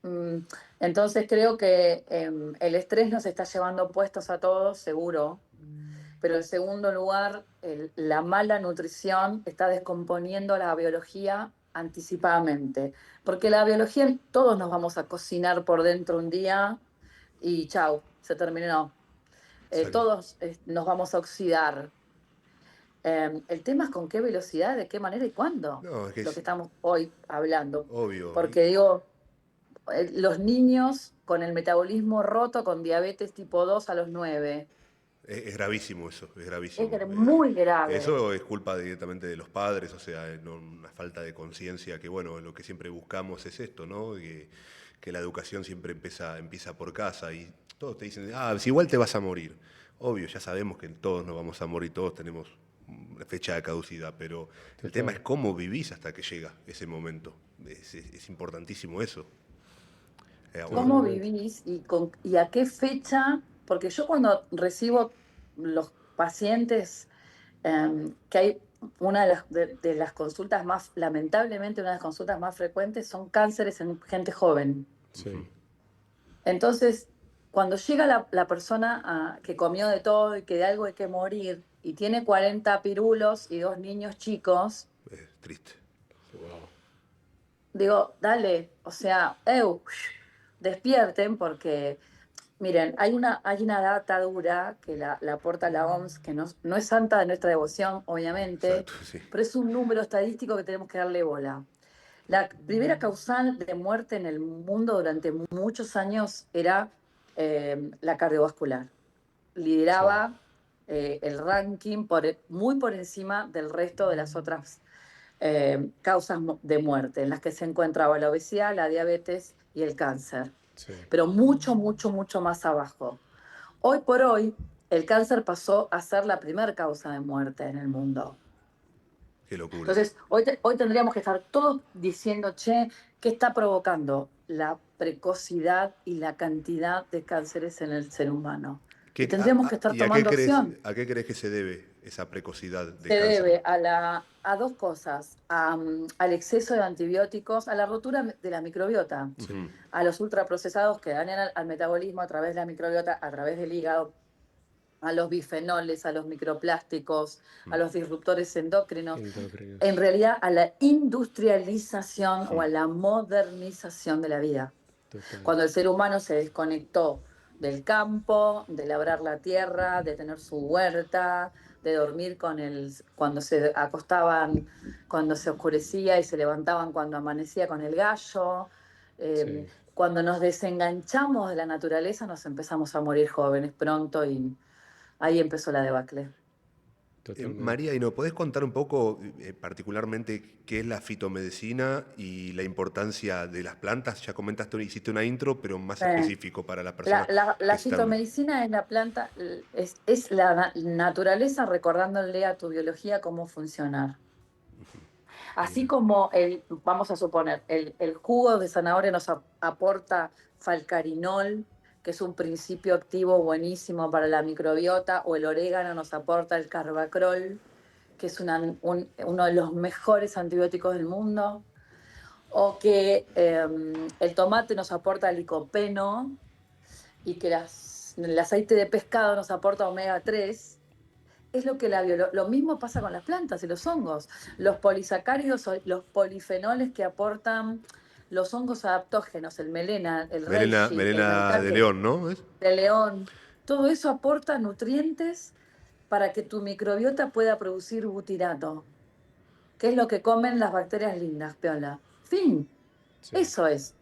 Mm, Entonces creo que el estrés nos está llevando puestos a todos, seguro, pero en segundo lugar, la mala nutrición está descomponiendo la biología anticipadamente, porque la biología todos nos vamos a cocinar por dentro un día y chau, se terminó. Exacto. Todos nos vamos a oxidar. El tema es con qué velocidad, de qué manera y cuándo, No, es que lo que es estamos hoy hablando. obvio. Porque digo, los niños con el metabolismo roto, con diabetes tipo 2 a los 9, Es gravísimo eso, es es gravísimo. muy grave. Eso es culpa directamente de los padres, o sea, una falta de conciencia, que bueno, lo que siempre buscamos es esto, ¿no? Que la educación siempre empieza por casa, y todos te dicen, si igual te vas a morir. Obvio, ya sabemos que todos nos vamos a morir, todos tenemos una fecha de caducidad, pero el tema es total. cómo vivís hasta que llega ese momento. Es importantísimo eso. Bueno, ¿Cómo Totalmente. vivís y a qué fecha? Porque yo cuando recibo los pacientes, que hay una de las consultas más, lamentablemente una de las consultas más frecuentes son cánceres en gente joven. Sí, Entonces, cuando llega la persona que comió de todo y que de algo hay que morir y tiene 40 pirulos y dos niños chicos, es triste. wow. digo, dale, o sea, despierten porque, miren, hay una data dura que la aporta la OMS, que no es santa de nuestra devoción, obviamente, Exacto, sí. pero es un número estadístico que tenemos que darle bola. La primera causal de muerte en el mundo durante muchos años era la cardiovascular. Sí, Lideraba el ranking muy por encima del resto de las otras causas de muerte, en las que se encontraba la obesidad, la diabetes y el cáncer, sí. pero mucho, mucho, mucho más abajo. Hoy por hoy, el cáncer pasó a ser la primera causa de muerte en el mundo. Qué locura. Entonces, hoy tendríamos que estar todos diciendo, che, ¿Qué está provocando? La precocidad y la cantidad de cánceres en el ser humano. Y tendríamos que estar ¿Y tomando acción. a qué crees que se debe esa precocidad de Se cáncer? debe a dos cosas, al exceso de antibióticos, a la rotura de la microbiota, Sí. a los ultraprocesados que dañan al metabolismo a través de la microbiota, a través del hígado, a los bifenoles, a los microplásticos, a los disruptores endocrinos, en Endocrinos. realidad a la industrialización o Mm. a la modernización de la vida. Total. Cuando el ser humano se desconectó del campo, de labrar la tierra, de tener su huerta, de dormir cuando se acostaban, cuando se oscurecía y se levantaban cuando amanecía con el gallo. Sí, Cuando nos desenganchamos de la naturaleza nos empezamos a morir jóvenes pronto y ahí empezó la debacle. totalmente. María, ¿y nos podés contar un poco particularmente qué es la fitomedicina y la importancia de las plantas? Ya comentaste, hiciste una intro, pero más Eh, específico para las La, personas la- que la están... fitomedicina es la planta, es la naturaleza recordándole a tu biología cómo funcionar. Así Mira, como vamos a suponer, el jugo de zanahoria nos aporta falcarinol, que es un principio activo buenísimo para la microbiota, o el orégano nos aporta el carbacriol, que es uno de los mejores antibióticos del mundo, o que el tomate nos aporta licopeno, y que el aceite de pescado nos aporta omega 3, es lo que lo mismo pasa con las plantas y los hongos. Los polisacáridos o los polifenoles que aportan los hongos adaptógenos, el melena, el reishi, el Melena de maitake, León, ¿no? el león, todo eso aporta nutrientes para que tu microbiota pueda producir butirato, que es lo que comen las bacterias lindas, piola. Fin, sí. eso es.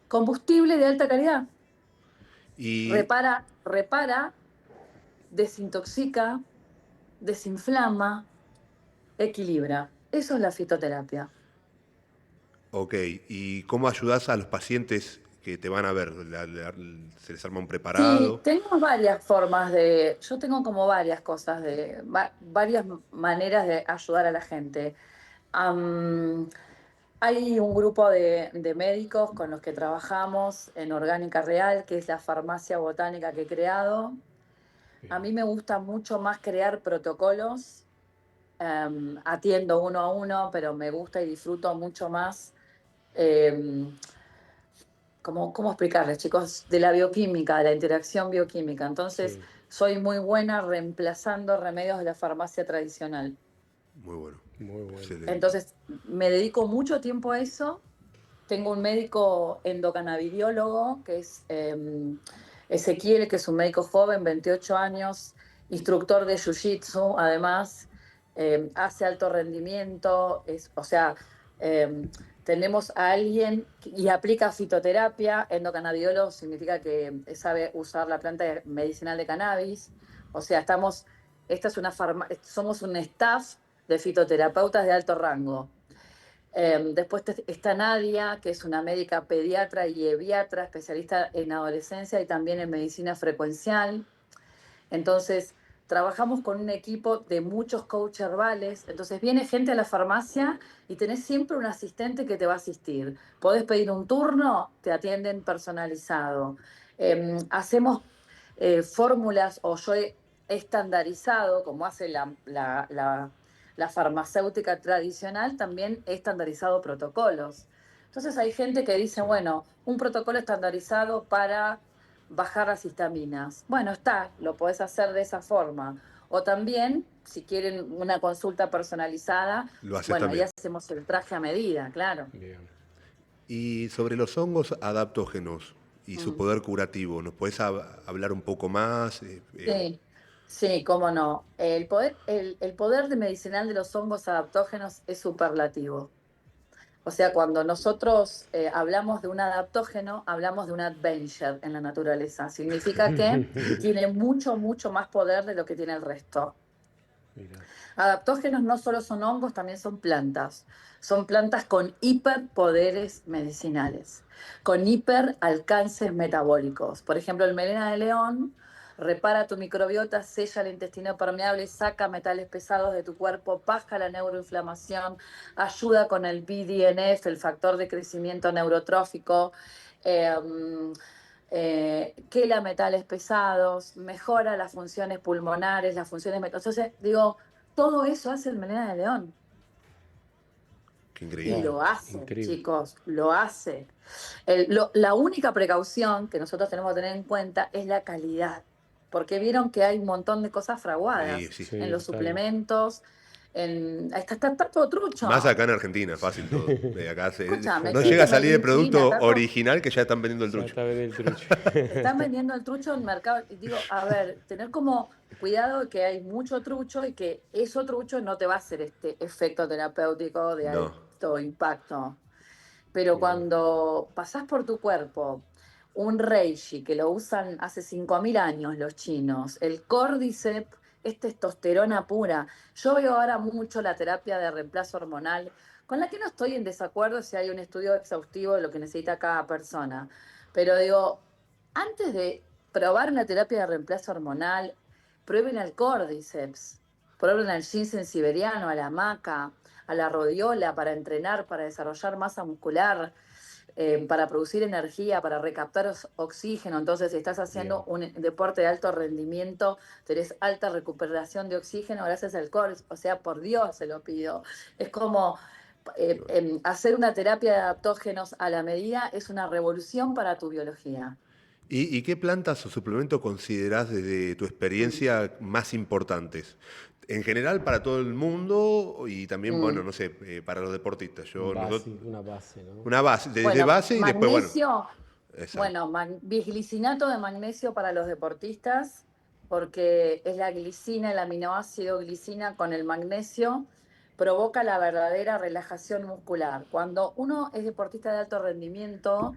Combustible de alta calidad. Y, Repara, desintoxica, desinflama, equilibra. Eso es la fitoterapia. ok, ¿y cómo ayudás a los pacientes que te van a ver? ¿Se les arma un Sí, preparado? tenemos yo tengo como varias cosas, varias maneras de ayudar a la gente. Am, Hay un grupo de médicos con los que trabajamos en Orgánica Real, que es la farmacia botánica que he creado. A Bien. mí me gusta mucho más crear protocolos. Atiendo uno a uno, pero me gusta y disfruto mucho más. em, ¿Cómo explicarles, chicos? De la bioquímica, de la interacción bioquímica. Entonces, Sí, soy muy buena reemplazando remedios de la farmacia tradicional. Muy bueno, muy bueno. excelente. Entonces, me dedico mucho tiempo a eso. Tengo un médico endocannabidiólogo, que es Ezequiel, que es un médico joven, 28 años, instructor de Jiu-Jitsu, además, hace alto rendimiento, o sea, eh, tenemos a alguien y aplica fitoterapia. Endocannabidiólogo significa que sabe usar la planta medicinal de cannabis. O sea, somos un staff de fitoterapeutas de alto rango. Después está Nadia, que es una médica pediatra y eviatra, especialista en adolescencia y también en medicina frecuencial. Entonces, trabajamos con un equipo de muchos coaches herbales. Entonces, viene gente a la farmacia y tenés siempre un asistente que te va a asistir. Podés pedir un turno, te atienden personalizado. Hacemos fórmulas, o yo he estandarizado, como hace la farmacéutica tradicional, también he estandarizado protocolos. Entonces hay gente que dice, Sí. bueno, un protocolo estandarizado para bajar las histaminas. Bueno, lo podés hacer de esa forma. O también, si quieren una consulta personalizada, Lo haces bueno, ahí también. hacemos el traje a medida, claro. Bien. Y sobre los hongos adaptógenos y su Mm. poder curativo, ¿nos podés hablar un poco más? Sí, sí, cómo no. El poder de medicinal de los hongos adaptógenos es superlativo. O sea, cuando nosotros hablamos de un adaptógeno, hablamos de un adventure en la naturaleza. Significa que tiene mucho, mucho más poder de lo que tiene el resto. Mira, Adaptógenos no solo son hongos, también son plantas. Son plantas con hiperpoderes medicinales, con hiperalcances metabólicos. Por ejemplo, el melena de león repara tu microbiota, sella el intestino permeable, saca metales pesados de tu cuerpo, baja la neuroinflamación, ayuda con el BDNF, el factor de crecimiento neurotrófico, eh, quela metales pesados, mejora las funciones pulmonares, las funciones... Entonces, digo, todo eso hace el melena de león. Qué increíble. Y lo hace, increíble. chicos, lo hace. La única precaución que nosotros tenemos que tener en cuenta es la calidad, porque vieron que hay un montón de cosas fraguadas Sí. en los total. suplementos, está todo trucho. Más acá en Argentina, fácil todo. Acá Escúchame, no existe llega a salir el Made in China, producto está todo- original que ya están vendiendo el Ya trucho. está bien el trucho. Están vendiendo el trucho en el mercado. Y digo, a ver, tener como cuidado de que hay mucho trucho y que eso trucho no te va a hacer este efecto terapéutico de No. alto impacto. Pero cuando pasás por tu cuerpo un reishi que lo usan hace 5.000 años los chinos, el Cordyceps es testosterona pura. Yo veo ahora mucho la terapia de reemplazo hormonal, con la que no estoy en desacuerdo si hay un estudio exhaustivo de lo que necesita cada persona. Pero digo, antes de probar una terapia de reemplazo hormonal, prueben el Cordyceps, prueben al ginseng siberiano, a la maca, a la rodiola para entrenar, para desarrollar masa muscular, para producir energía, para recaptar oxígeno. Entonces, si estás haciendo un deporte de alto rendimiento, tenés alta recuperación de oxígeno gracias al core. O sea, por Dios se lo pido. Es como hacer una terapia de adaptógenos a la medida es una revolución para tu biología. ¿Y qué plantas o suplementos considerás desde tu experiencia más importantes? En general para todo el mundo y también, bueno, no sé, para los deportistas. Una base, ¿no? Una base, desde Bueno, base y después, bueno. magnesio, Exacto. bisglicinato de magnesio para los deportistas, porque es la glicina, el aminoácido glicina con el magnesio, provoca la verdadera relajación muscular. Cuando uno es deportista de alto rendimiento,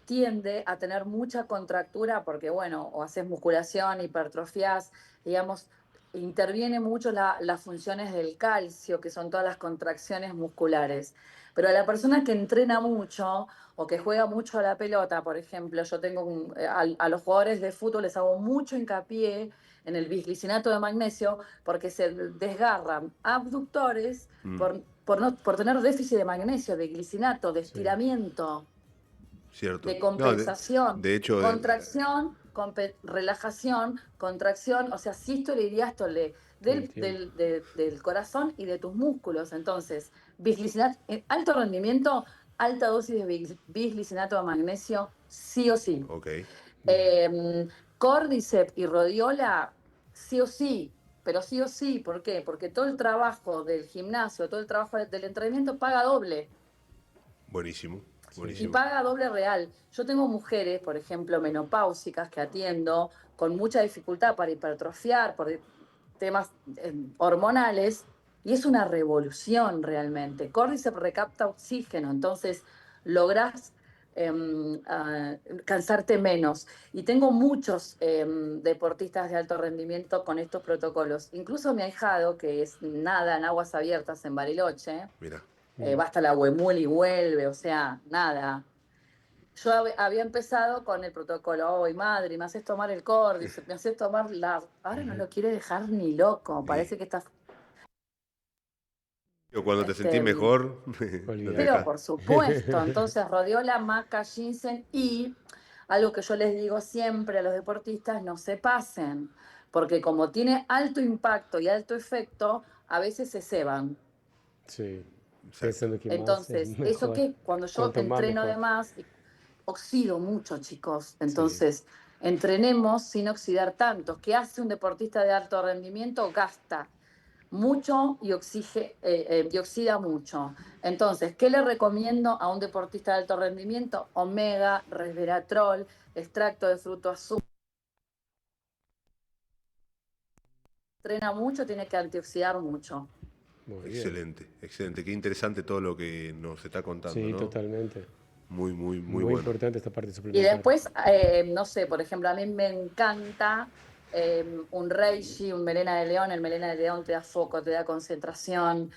tiende a tener mucha contractura porque, bueno, o haces musculación, hipertrofias, digamos, interviene mucho las funciones del calcio, que son todas las contracciones musculares. Pero a la persona que entrena mucho o que juega mucho a la pelota, por ejemplo, yo tengo a los jugadores de fútbol les hago mucho hincapié en el bisglicinato de magnesio porque se desgarran abductores por tener déficit de magnesio, de glicinato, de estiramiento. Cierto. De compensación, de hecho, contracción, relajación, contracción, o sea, sístole y diástole del corazón y de tus músculos. Entonces, bisglicinato, alto rendimiento, alta dosis de bisglicinato de magnesio, sí o sí. ok. Cordyceps y rodiola, sí o sí, pero sí o sí, ¿por qué? Porque todo el trabajo del gimnasio, todo el trabajo del entrenamiento paga doble. Buenísimo. Y Buenísimo. paga doble real. Yo tengo mujeres, por ejemplo, menopáusicas que atiendo con mucha dificultad para hipertrofiar por temas hormonales y es una revolución realmente. Cordyceps recapta oxígeno, entonces lográs cansarte menos. Y tengo muchos deportistas de alto rendimiento con estos protocolos. Incluso mi ahijado, que es nada en aguas abiertas en Bariloche, Mira. va hasta la Huemul y vuelve, o sea, nada. Yo había empezado con el protocolo, hoy madre, me haces tomar el Cordyceps, me haces tomar la... Ahora no lo quiere dejar ni loco, parece que está... Cuando te sentís mejor, no te Pero dejas. por supuesto, entonces rodiola, maca, ginseng y algo que yo les digo siempre a los deportistas, no se pasen, porque como tiene alto impacto y alto efecto, a veces se ceban. Sí, Exacto. pensando que más Entonces, es eso mejor. que cuando yo Cuanto más entreno mejor. de más, oxido mucho, chicos. Entonces, entrenemos sin oxidar tanto. ¿Qué hace un deportista de alto rendimiento? Gasta mucho y oxida mucho. Entonces, ¿qué le recomiendo a un deportista de alto rendimiento? Omega, resveratrol, extracto de fruto azul. Entrena mucho, tiene que antioxidar mucho. Muy bien. Excelente, excelente. Qué interesante todo lo que nos está contando, Sí, ¿no? totalmente. Muy Muy bueno. importante esta parte Y suplementaria. después, no sé, por ejemplo, a mí me encanta un reishi, un melena de león. El melena de león te da foco, te da concentración.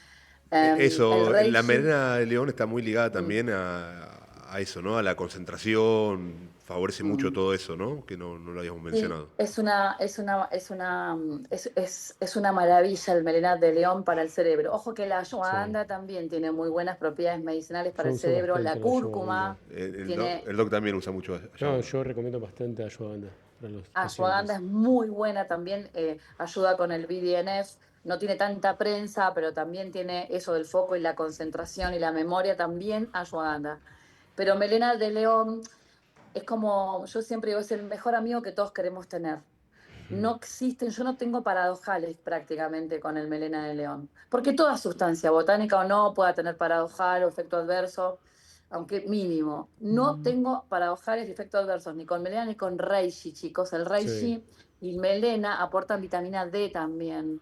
El Eso, la reishi, melena de león está muy ligada también a a eso, ¿no? A la concentración, favorece mucho todo eso, ¿no? Que no lo habíamos Sí, mencionado. es una maravilla el melená de león para el cerebro. Ojo que la Sí. ashwagandha también tiene muy buenas propiedades medicinales para Yo el uso cerebro. bastante La la ashwagandha. cúrcuma tiene. El doc también usa mucho No, ayahuasca. yo recomiendo bastante ashwagandha para los Ashwagandha pacientes. es muy buena también, ayuda con el BDNF, no tiene tanta prensa, pero también tiene eso del foco y la concentración y la memoria, también ashwagandha. Pero melena de león es como, yo siempre digo, es el mejor amigo que todos queremos tener. No existen, yo no tengo paradojales prácticamente con el melena de león, porque toda sustancia, botánica o no, pueda tener paradojal o efecto adverso, aunque mínimo. No tengo paradojales y efectos adversos ni con melena ni con reishi, chicos. El Sí. reishi y melena aportan vitamina D también.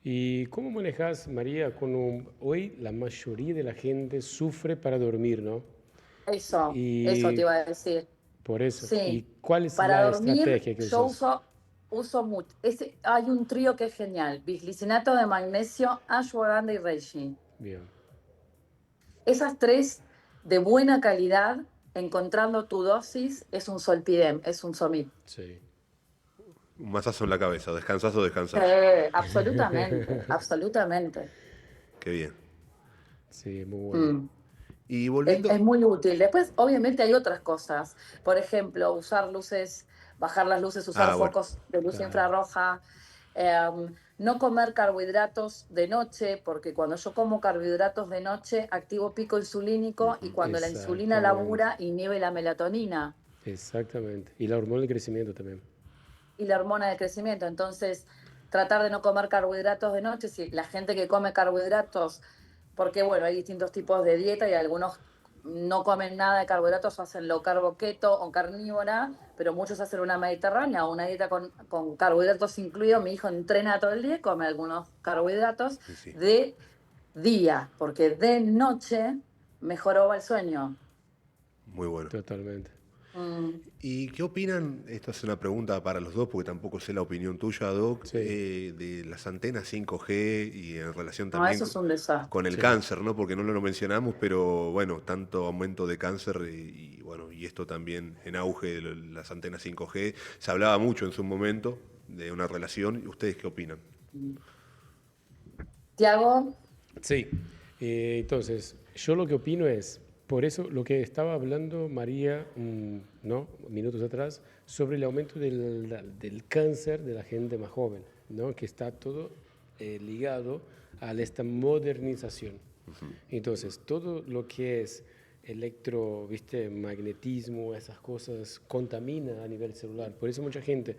¿Y cómo manejas, María, con hoy la mayoría de la gente sufre para dormir, ¿no? Eso te Y iba a decir. por eso. ¿Y Sí, cuál es para la dormir estrategia que yo usas? uso mucho. Hay un trío que es genial, bisglicinato de magnesio, ashwagandha y reishi. Bien, Esas tres de buena calidad, encontrando tu dosis, es un solpidem, es un somip. sí. Un mazazo en la cabeza, descansás o descansás. Absolutamente, absolutamente. Qué bien. Sí, muy bueno. Mm. Y Es volviendo, muy útil. Después, obviamente, hay otras cosas. Por ejemplo, usar luces, bajar las luces, usar bueno, focos de luz Claro. infrarroja. No comer carbohidratos de noche, porque cuando yo como carbohidratos de noche, activo pico insulínico y cuando la insulina Exactamente. labura, inhibe la melatonina Exactamente. Y la hormona del crecimiento también. y la hormona de crecimiento. Entonces, tratar de no comer carbohidratos de noche. Si la gente que come carbohidratos, porque bueno, hay distintos tipos de dieta y algunos no comen nada de carbohidratos, hacen low carbo keto o carnívora, pero muchos hacen una mediterránea o una dieta con carbohidratos incluidos. Mi hijo entrena todo el día y come algunos carbohidratos sí, sí, de día, porque de noche mejoró el sueño. muy bueno. Totalmente. Mm, ¿Y qué opinan? Esta es una pregunta para los dos, porque tampoco sé la opinión tuya, Doc, Sí, de las antenas 5G y en relación no, también eso es un desastre. con el sí. cáncer, ¿no? Porque no lo mencionamos, pero bueno, tanto aumento de cáncer bueno, y esto también en auge de las antenas 5G. Se hablaba mucho en su momento de una relación. ¿Ustedes qué opinan? Tiago, Sí. Entonces, yo lo que opino es, por eso lo que estaba hablando María, ¿no? Minutos atrás, sobre el aumento del cáncer de la gente más joven, ¿no? Que está todo ligado a esta modernización. Entonces, todo lo que es ¿viste? Magnetismo, esas cosas, contamina a nivel celular. Por eso mucha gente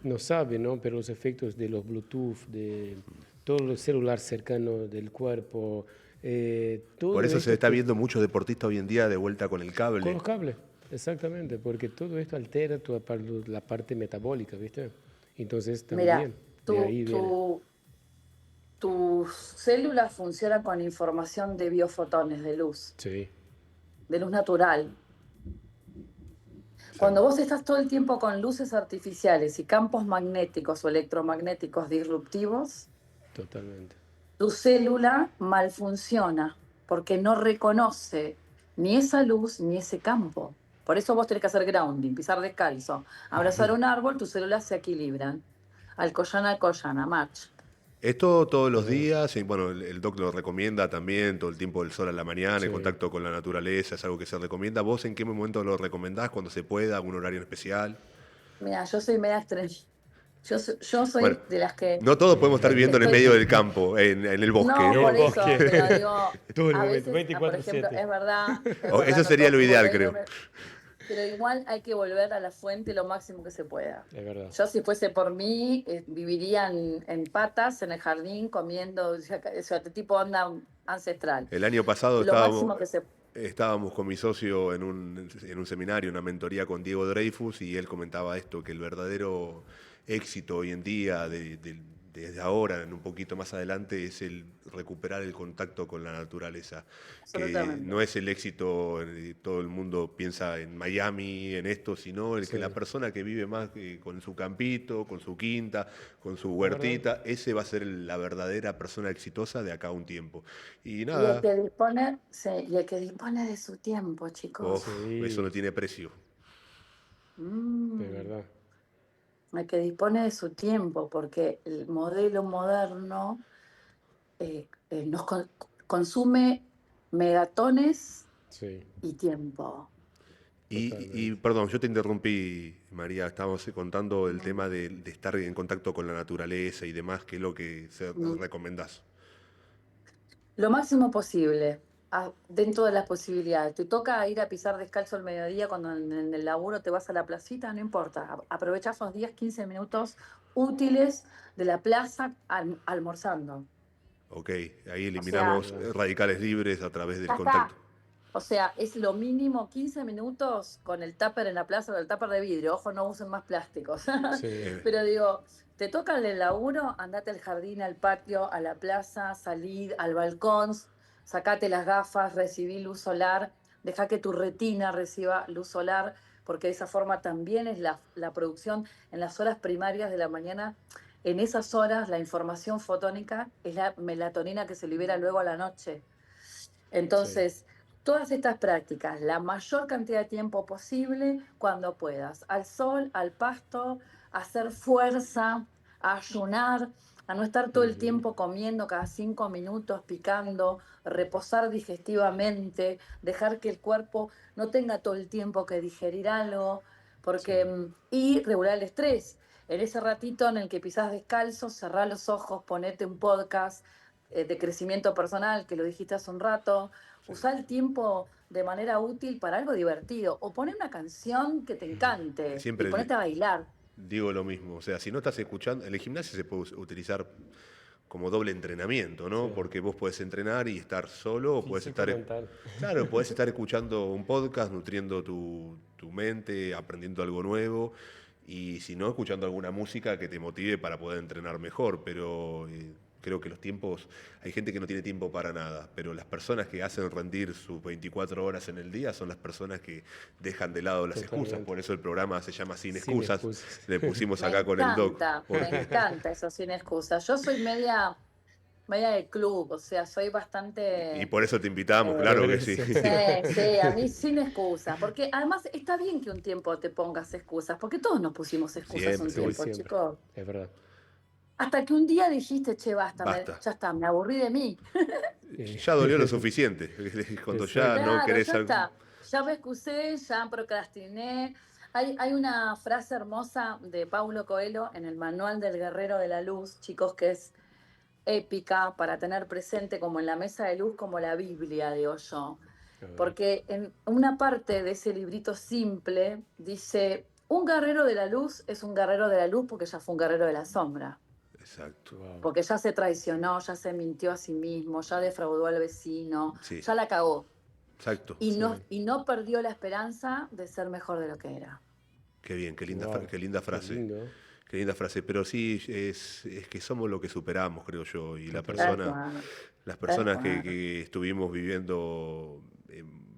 no sabe, ¿no? Pero los efectos de los Bluetooth, de todo el celular cercano del cuerpo, Por todo eso se esto está viendo muchos deportistas hoy en día de vuelta con el con cable. los cables, exactamente, porque todo esto altera toda la parte metabólica, ¿viste? Entonces mira, también de tu, ahí viene. tu, tus células funcionan con información de biofotones, Sí, de luz natural. Sí. Cuando vos estás todo el tiempo con luces artificiales y campos magnéticos o electromagnéticos disruptivos, totalmente. tu célula malfunciona porque no reconoce ni esa luz ni ese campo. Por eso vos tenés que hacer grounding, pisar descalzo, abrazar un árbol, tus células se equilibran. Alcoyana, match. Esto todos los Tremendo. días, y bueno, el doc lo recomienda también, todo el tiempo del sol a la mañana, el Sí. contacto con la naturaleza, es algo que se recomienda. ¿Vos en qué momento lo recomendás? ¿Cuando se pueda? ¿Algún horario en especial? Mira, yo soy media estrella. Yo Bueno, soy de las que no todos podemos estar viviendo en el estoy. medio del campo, en el bosque, No, En ¿no? el por eso, pero bosque, digo, todo el a momento, veces, por ejemplo, 24/7. es verdad, Eso no sería todos lo podemos ideal, ver, creo. pero igual hay que volver a la fuente lo máximo que se pueda. Es verdad. Yo, si fuese por mí, viviría en patas, en el jardín, comiendo, o sea, tipo onda ancestral. El año pasado Lo máximo que se. estábamos con mi socio en un seminario, una mentoría con Diego Dreyfus, y él comentaba esto, que el verdadero éxito hoy en día desde ahora, en un poquito más adelante, es el recuperar el contacto con la naturaleza. Que no es el éxito, todo el mundo piensa en Miami, en esto, sino el que la persona que vive más con su campito, con su quinta, con su huertita, ese va a ser la verdadera persona exitosa de acá a un tiempo. Y nada. Y el que dispone de su tiempo, chicos. Eso no tiene precio. De verdad. El que dispone de su tiempo, porque el modelo moderno nos consume megatones y tiempo. Y perdón, yo te interrumpí, María, estábamos contando el tema de estar en contacto con la naturaleza y demás, que es lo que recomendás. Lo máximo posible, dentro de las posibilidades. Te toca ir a pisar descalzo al mediodía cuando en el laburo te vas a la placita, no importa. Aprovecha esos 10, 15 minutos útiles de la plaza almorzando. Ok, ahí eliminamos radicales libres a través del contacto. O sea, es lo mínimo 15 minutos con el tupper en la plaza o el tupper de vidrio. Ojo, no usen más plásticos. Pero digo, te toca el laburo, andate al jardín, al patio, a la plaza, salid al balcón, sacate las gafas, recibí luz solar, deja que tu retina reciba luz solar, porque de esa forma también es la producción en las horas primarias de la mañana. En esas horas la información fotónica es la melatonina que se libera luego a la noche. Entonces, todas estas prácticas, la mayor cantidad de tiempo posible cuando puedas. Al sol, al pasto, a hacer fuerza, a ayunar, a no estar todo el tiempo comiendo cada 5 minutos, picando, reposar digestivamente, dejar que el cuerpo no tenga todo el tiempo que digerir algo, y regular el estrés. En ese ratito en el que pisás descalzo, cerrá los ojos, ponete un podcast de crecimiento personal, que lo dijiste hace un rato. Usá el tiempo de manera útil para algo divertido. O poné una canción que te encante y ponete a bailar. Digo lo mismo. O sea, si no estás escuchando, en el gimnasio se puede utilizar como doble entrenamiento, ¿no? Porque vos podés entrenar y estar solo, o podés estar... Claro, podés estar escuchando un podcast, nutriendo tu mente, aprendiendo algo nuevo, y si no, escuchando alguna música que te motive para poder entrenar mejor, pero... creo que los tiempos, hay gente que no tiene tiempo para nada, pero las personas que hacen rendir sus 24 horas en el día son las personas que dejan de lado las excusas. Por eso el programa se llama Sin Excusas. Le pusimos acá con el doc. Me encanta eso, Sin Excusas. Yo soy media de club, o sea, soy bastante... Y por eso te invitamos, claro que sí. Sí, a mí sin excusas, porque además está bien que un tiempo te pongas excusas, porque todos nos pusimos excusas un tiempo, chicos. Es verdad. Hasta que un día dijiste, che, basta. Ya está, me aburrí de mí. Ya dolió lo suficiente. Cuando ya no querés... Ya está. Ya me excusé, ya procrastiné. Hay una frase hermosa de Paulo Coelho en el Manual del Guerrero de la Luz, chicos, que es épica para tener presente como en la mesa de luz, como la Biblia, digo yo. Porque en una parte de ese librito simple dice, un guerrero de la luz es un guerrero de la luz porque ya fue un guerrero de la sombra. Exacto. Porque ya se traicionó, ya se mintió a sí mismo, ya defraudó al vecino, ya la cagó. Exacto. Y no perdió la esperanza de ser mejor de lo que era. Qué bien, qué linda frase. Qué linda frase. Pero sí, es que somos lo que superamos, creo yo. Y las personas que estuvimos viviendo,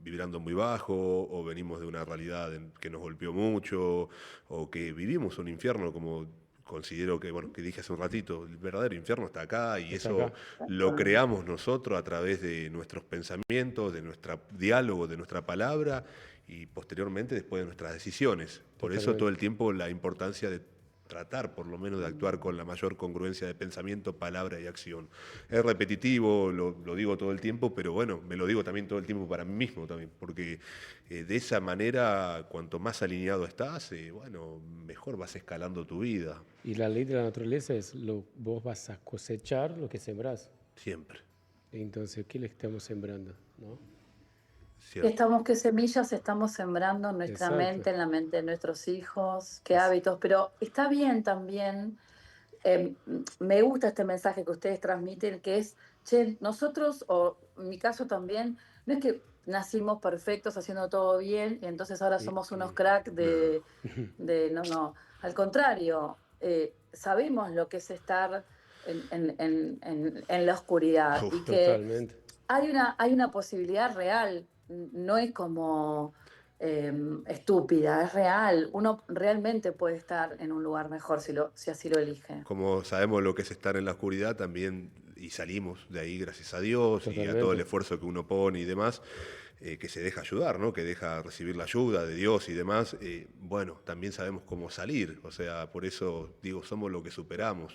vibrando muy bajo, o venimos de una realidad que nos golpeó mucho, o que vivimos un infierno como... Considero que, que dije hace un ratito, el verdadero infierno está acá y eso lo creamos nosotros a través de nuestros pensamientos, de nuestro diálogo, de nuestra palabra y posteriormente después de nuestras decisiones. Por eso todo el tiempo la importancia de tratar por lo menos de actuar con la mayor congruencia de pensamiento, palabra y acción. Es repetitivo, lo digo todo el tiempo, pero bueno, me lo digo también todo el tiempo para mí mismo también, porque de esa manera, cuanto más alineado estás, mejor vas escalando tu vida. Y la ley de la naturaleza es, vos vas a cosechar lo que sembrás. Siempre. Entonces, ¿qué le estamos sembrando? ¿No? ¿Qué semillas estamos sembrando en nuestra mente, en la mente de nuestros hijos? ¿Qué hábitos? Pero está bien también, me gusta este mensaje que ustedes transmiten, que es, che, nosotros, o en mi caso también, no es que nacimos perfectos haciendo todo bien y entonces ahora somos unos cracks no, al contrario, sabemos lo que es estar en la oscuridad. Uf, y que Totalmente. hay una posibilidad real, no es como estúpida, es real. Uno realmente puede estar en un lugar mejor si así lo elige. como sabemos lo que es estar en la oscuridad también, y salimos de ahí gracias a Dios y a todo el Totalmente. esfuerzo que uno pone y demás, que se deja ayudar, ¿no? Que deja recibir la ayuda de Dios y demás, bueno, también sabemos cómo salir, o sea, por eso digo, somos lo que superamos.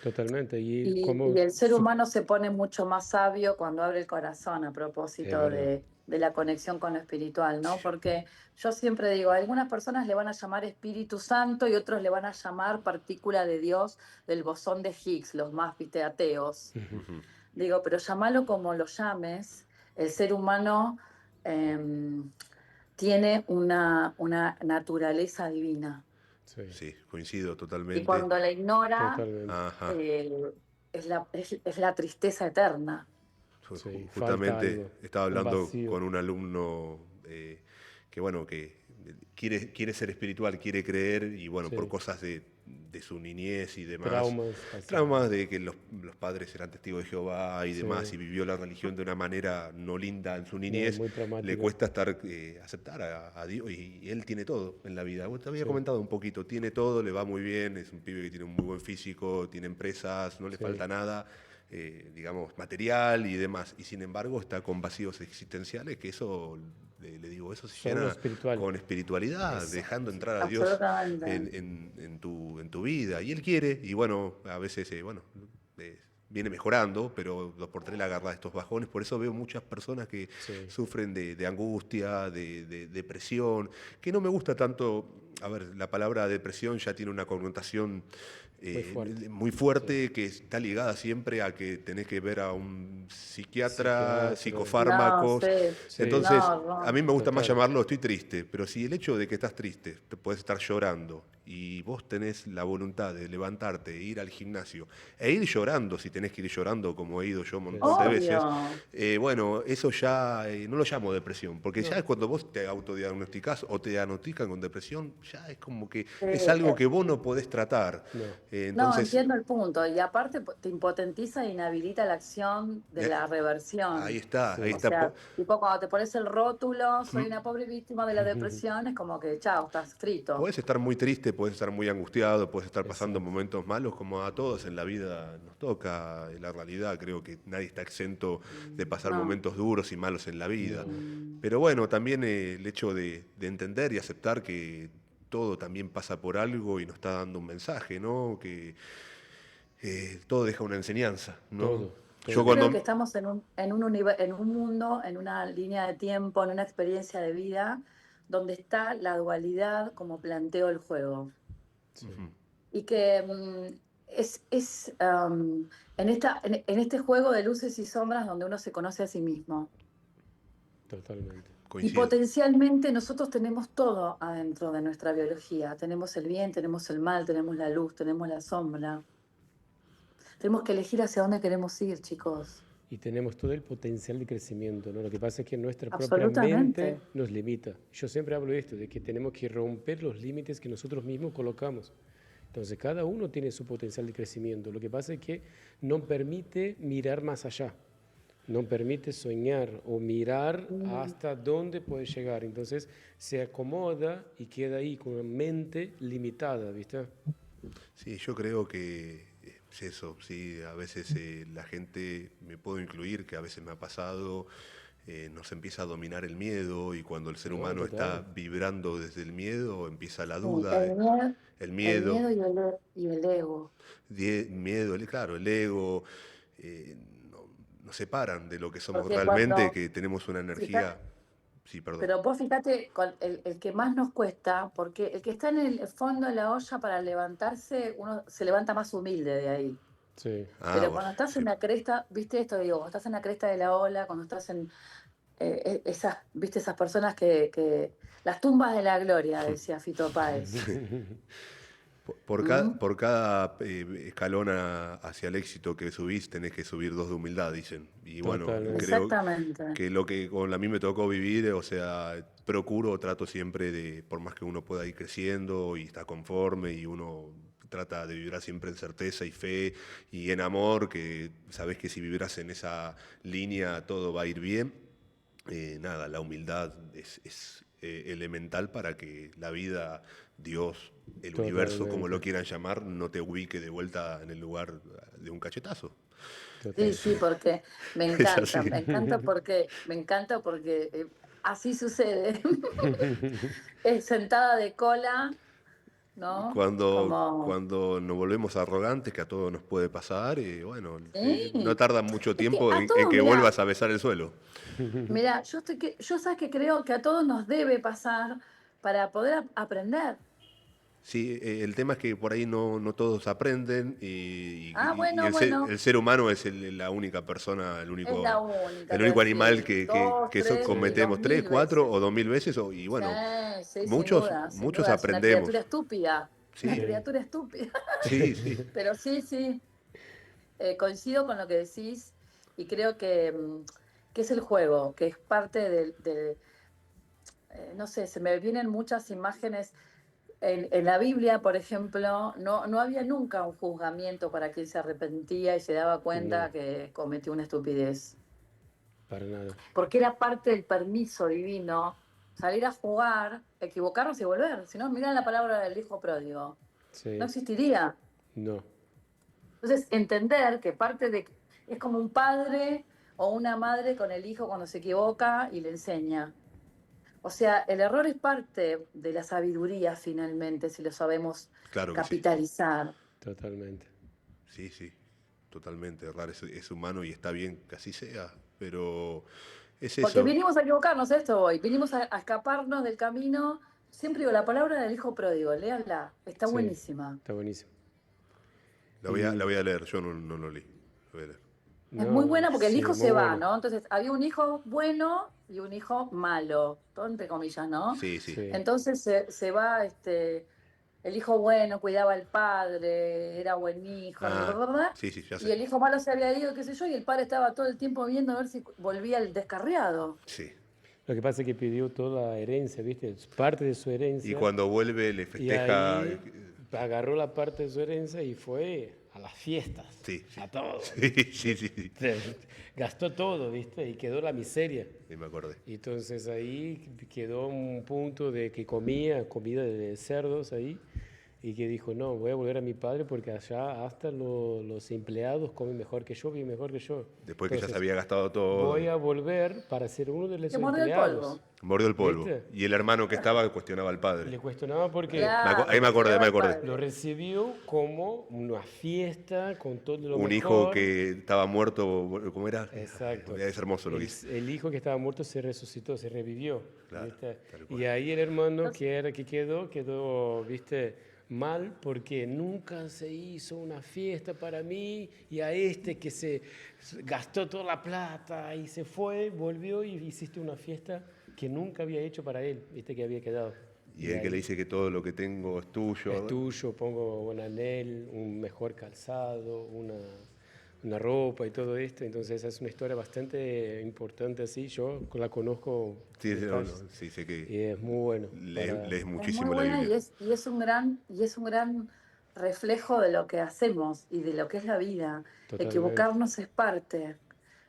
Totalmente. Y Y como el ser humano se pone mucho más sabio cuando abre el corazón a es propósito verdad. de la conexión con lo espiritual, ¿no? Porque yo siempre digo, algunas personas le van a llamar Espíritu Santo y otros le van a llamar partícula de Dios del bosón de Higgs, los más, viste, ateos. Ujú. Digo, pero llámalo como lo llames, el ser humano em, tiene una naturaleza divina. Sí, Sí, coincido Y totalmente. cuando la ignora, totalmente. Ajá. eh, es la tristeza eterna. Sí, falta Justamente algo, estaba un hablando vacío. con un alumno que, bueno, que quiere ser espiritual, quiere creer y, bueno, por Sí, cosas de su niñez y demás, traumas pasados. traumas de que los padres eran testigos de Jehová y Sí, demás, y vivió la religión de una manera no linda en su no, niñez, muy le traumática. cuesta aceptar a Dios, y él tiene todo en la vida. Vos te había Sí, comentado un poquito, tiene todo, le va muy bien, es un pibe que tiene un muy buen físico, tiene empresas, no le sí. falta nada, digamos, material y demás, y sin embargo está con vacíos existenciales, que eso, le digo, eso se Solo llena espiritual. con espiritualidad, dejando Exacto. entrar a Dios Absolutamente. en tu vida. Y él quiere, y bueno, a veces, bueno, eh, viene mejorando, pero dos por tres le agarra estos bajones. Por eso veo muchas personas que Sí, sufren de angustia, de depresión, que no me gusta tanto. A ver, la palabra depresión ya tiene una connotación muy fuerte. muy Sí. fuerte, que está ligada siempre a que tenés que ver a un psiquiatra, Psiquiatra. No, sí. psicofármacos. Sí, Entonces, No, a no. mí me gusta más total. llamarlo estoy triste, pero si el hecho de que estás triste, te puedes estar llorando y vos tenés la voluntad de levantarte, e ir al gimnasio e ir llorando, si tenés que ir llorando como he ido yo un montón de Exacto. veces, Obvio. bueno, eso ya no lo llamo depresión, porque ya No, es cuando vos te autodiagnosticás o te diagnostican con depresión, ya es como que Sí, es algo que vos no podés tratar. no. no, Entonces, entiendo el punto. Y aparte te impotentiza e inhabilita la acción de eh, la ahí reversión. está, ahí O Sí. está. sea, tipo cuando te pones el rótulo, soy una pobre víctima de la depresión, es como que, chao, estás frito. Podés estar muy triste, podés estar muy angustiado, podés estar pasando Exacto. momentos malos, como a todos en la vida nos toca. En la realidad creo que nadie está exento de pasar No. momentos duros y malos en la vida. No. Pero bueno, también el hecho de entender y aceptar que todo también pasa por algo y nos está dando un mensaje, ¿no? Que todo deja una enseñanza, ¿no? Todo, Yo Yo todo. creo que cuando... estamos en un mundo, en una línea de tiempo, en una experiencia de vida, donde está la dualidad como planteó el juego. Sí, Y que en este juego de luces y sombras donde uno se conoce a sí mismo. totalmente. Y Coincido. potencialmente nosotros tenemos todo adentro de nuestra biología. Tenemos el bien, tenemos el mal, tenemos la luz, tenemos la sombra. Tenemos que elegir hacia dónde queremos ir, chicos. Y tenemos todo el potencial de crecimiento, ¿no? Lo que pasa es que nuestra propia mente Absolutamente. nos limita. Yo siempre hablo de esto, de que tenemos que romper los límites que nosotros mismos colocamos. Entonces, cada uno tiene su potencial de crecimiento. Lo que pasa es que no permite mirar más allá, no permite soñar o mirar Mm. hasta dónde puede llegar. Entonces, se acomoda y queda ahí con una mente limitada, ¿viste? Sí, yo creo que es eso, sí, a veces la gente, me puedo incluir, que a veces me ha pasado, nos empieza a dominar el miedo y cuando el ser No, humano está total. vibrando desde el miedo, empieza la Sí, duda, el el miedo, miedo y el ego. miedo, claro, el ego, eh, no- nos separan de lo que somos Porque realmente, cuando, que tenemos una fija- energía, sí, perdón. pero vos fíjate, el que más nos cuesta, porque el que está en el fondo de la olla para levantarse, uno se levanta más humilde de ahí. Sí, Ah, Pero bueno, cuando estás sí. en la cresta, viste esto, digo, cuando estás en la cresta de la ola, cuando estás en viste esas personas las tumbas de la gloria, decía Fito Páez. ¿Mm? Por cada escalón hacia el éxito que subís, tenés que subir dos de humildad, dicen. Y bueno, totalmente. creo Exactamente. que lo que con a mí me tocó vivir, o sea, procuro, trato siempre de, por más que uno pueda ir creciendo y está conforme y uno trata de vibrar siempre en certeza y fe y en amor, que sabes que si vibras en esa línea todo va a ir bien. Nada, la humildad es elemental para que la vida, Dios, el universo, como lo quieran llamar, no te ubique de vuelta en el lugar de un cachetazo. Sí, sí, porque me Es así. encanta, me encanta porque así sucede. Sentada de cola, ¿no? Como, Cuando nos volvemos arrogantes, que a todos nos puede pasar, y bueno, no sí, tarda mucho es que tiempo a en todos, que vuelvas a besar el suelo. mira, yo sabes que creo que a todos nos debe pasar para poder aprender. Sí, el tema es que por ahí no todos aprenden Ah, y bueno, bueno, el ser humano es la única persona, es la única el que único animal hace dos, tres y dos cometemos tres, mil cuatro o veces. 2000 veces, y Sí, bueno, sí, sin muchos, duda, sin muchos duda. Es una aprendemos. criatura estúpida. Una Sí, Sí. criatura estúpida. sí, sí, Pero sí, sí, coincido con lo que decís y creo que es el juego, que es parte no sé, se me vienen muchas imágenes. En la Biblia, por ejemplo, no había nunca un juzgamiento para quien se arrepentía y se daba No, cuenta que cometió una estupidez. para nada. Porque era parte del permiso divino salir a jugar, equivocarnos y volver. Si no, mirá la palabra del hijo pródigo. No Sí, existiría. no. Entonces, entender que parte de... Es como un padre o una madre con el hijo cuando se equivoca y le enseña. O sea, el error es parte de la sabiduría finalmente, si lo sabemos claro que sí. capitalizar. Totalmente. Sí, sí, totalmente. Errar es humano y está bien que así sea, pero es Porque eso. vinimos a equivocarnos, a esto voy, vinimos a escaparnos del camino. Siempre digo, la palabra del hijo pródigo, léala, está Sí, buenísima. está buenísimo. La Y voy a leer, yo no lo leí. Lo voy a leer. Es muy no, buena porque el sí, hijo muy se va, bueno. ¿no? Entonces, había un hijo bueno y un hijo malo, todo entre comillas, ¿no? Sí, sí. Sí, Entonces se va, el hijo bueno cuidaba al padre, era buen hijo, Ah, ¿verdad? sí, sí, ya Y sé. el hijo malo se había ido, qué sé yo, y el padre estaba todo el tiempo viendo a ver si volvía el descarriado. Sí. lo que pasa es que pidió toda la herencia, ¿viste? Parte de su Y herencia. cuando vuelve le Y festeja. ahí agarró la parte de su herencia y fue a las fiestas, Sí, sí. a todo. Sí, sí, sí, sí. Gastó todo, ¿viste? Y quedó la miseria. Sí, me acordé. Y entonces ahí quedó un punto de que comía comida de cerdos ahí y que dijo, no, voy a volver a mi padre porque allá hasta los empleados comen mejor que yo, viven mejor que yo. Después que ya se Entonces, había gastado todo, voy a volver para ser uno de Que esos mordió el empleados. polvo. mordió el polvo. ¿Viste? Y el hermano que estaba cuestionaba al padre. Le cuestionaba porque Ahí Claro, me acordé, cuestionaba me al acordé. lo padre. recibió como una fiesta con todo lo Un hijo mejor. que estaba muerto, ¿cómo era? Exacto. Es hermoso lo que hizo. El hijo que estaba muerto se resucitó, se revivió. Claro, ¿Viste? tal cual. Y ahí el hermano que quedó, ¿viste? Mal porque nunca se hizo una fiesta para mí y a este que se gastó toda la plata y se fue, volvió y hiciste una fiesta que nunca había hecho para él, ¿viste? Que había quedado. Y él que le ahí dice que todo lo que tengo es tuyo. es tuyo, pongo un anel, un mejor calzado, una ropa y todo esto. Entonces esa es una historia bastante importante así. Yo la conozco Sí, de sí, detalles. sí, sé que Y es muy bueno. lees Es muy muchísimo la buena Biblia. y es un gran reflejo de lo que hacemos y de lo que es la vida. Totalmente. Equivocarnos es parte,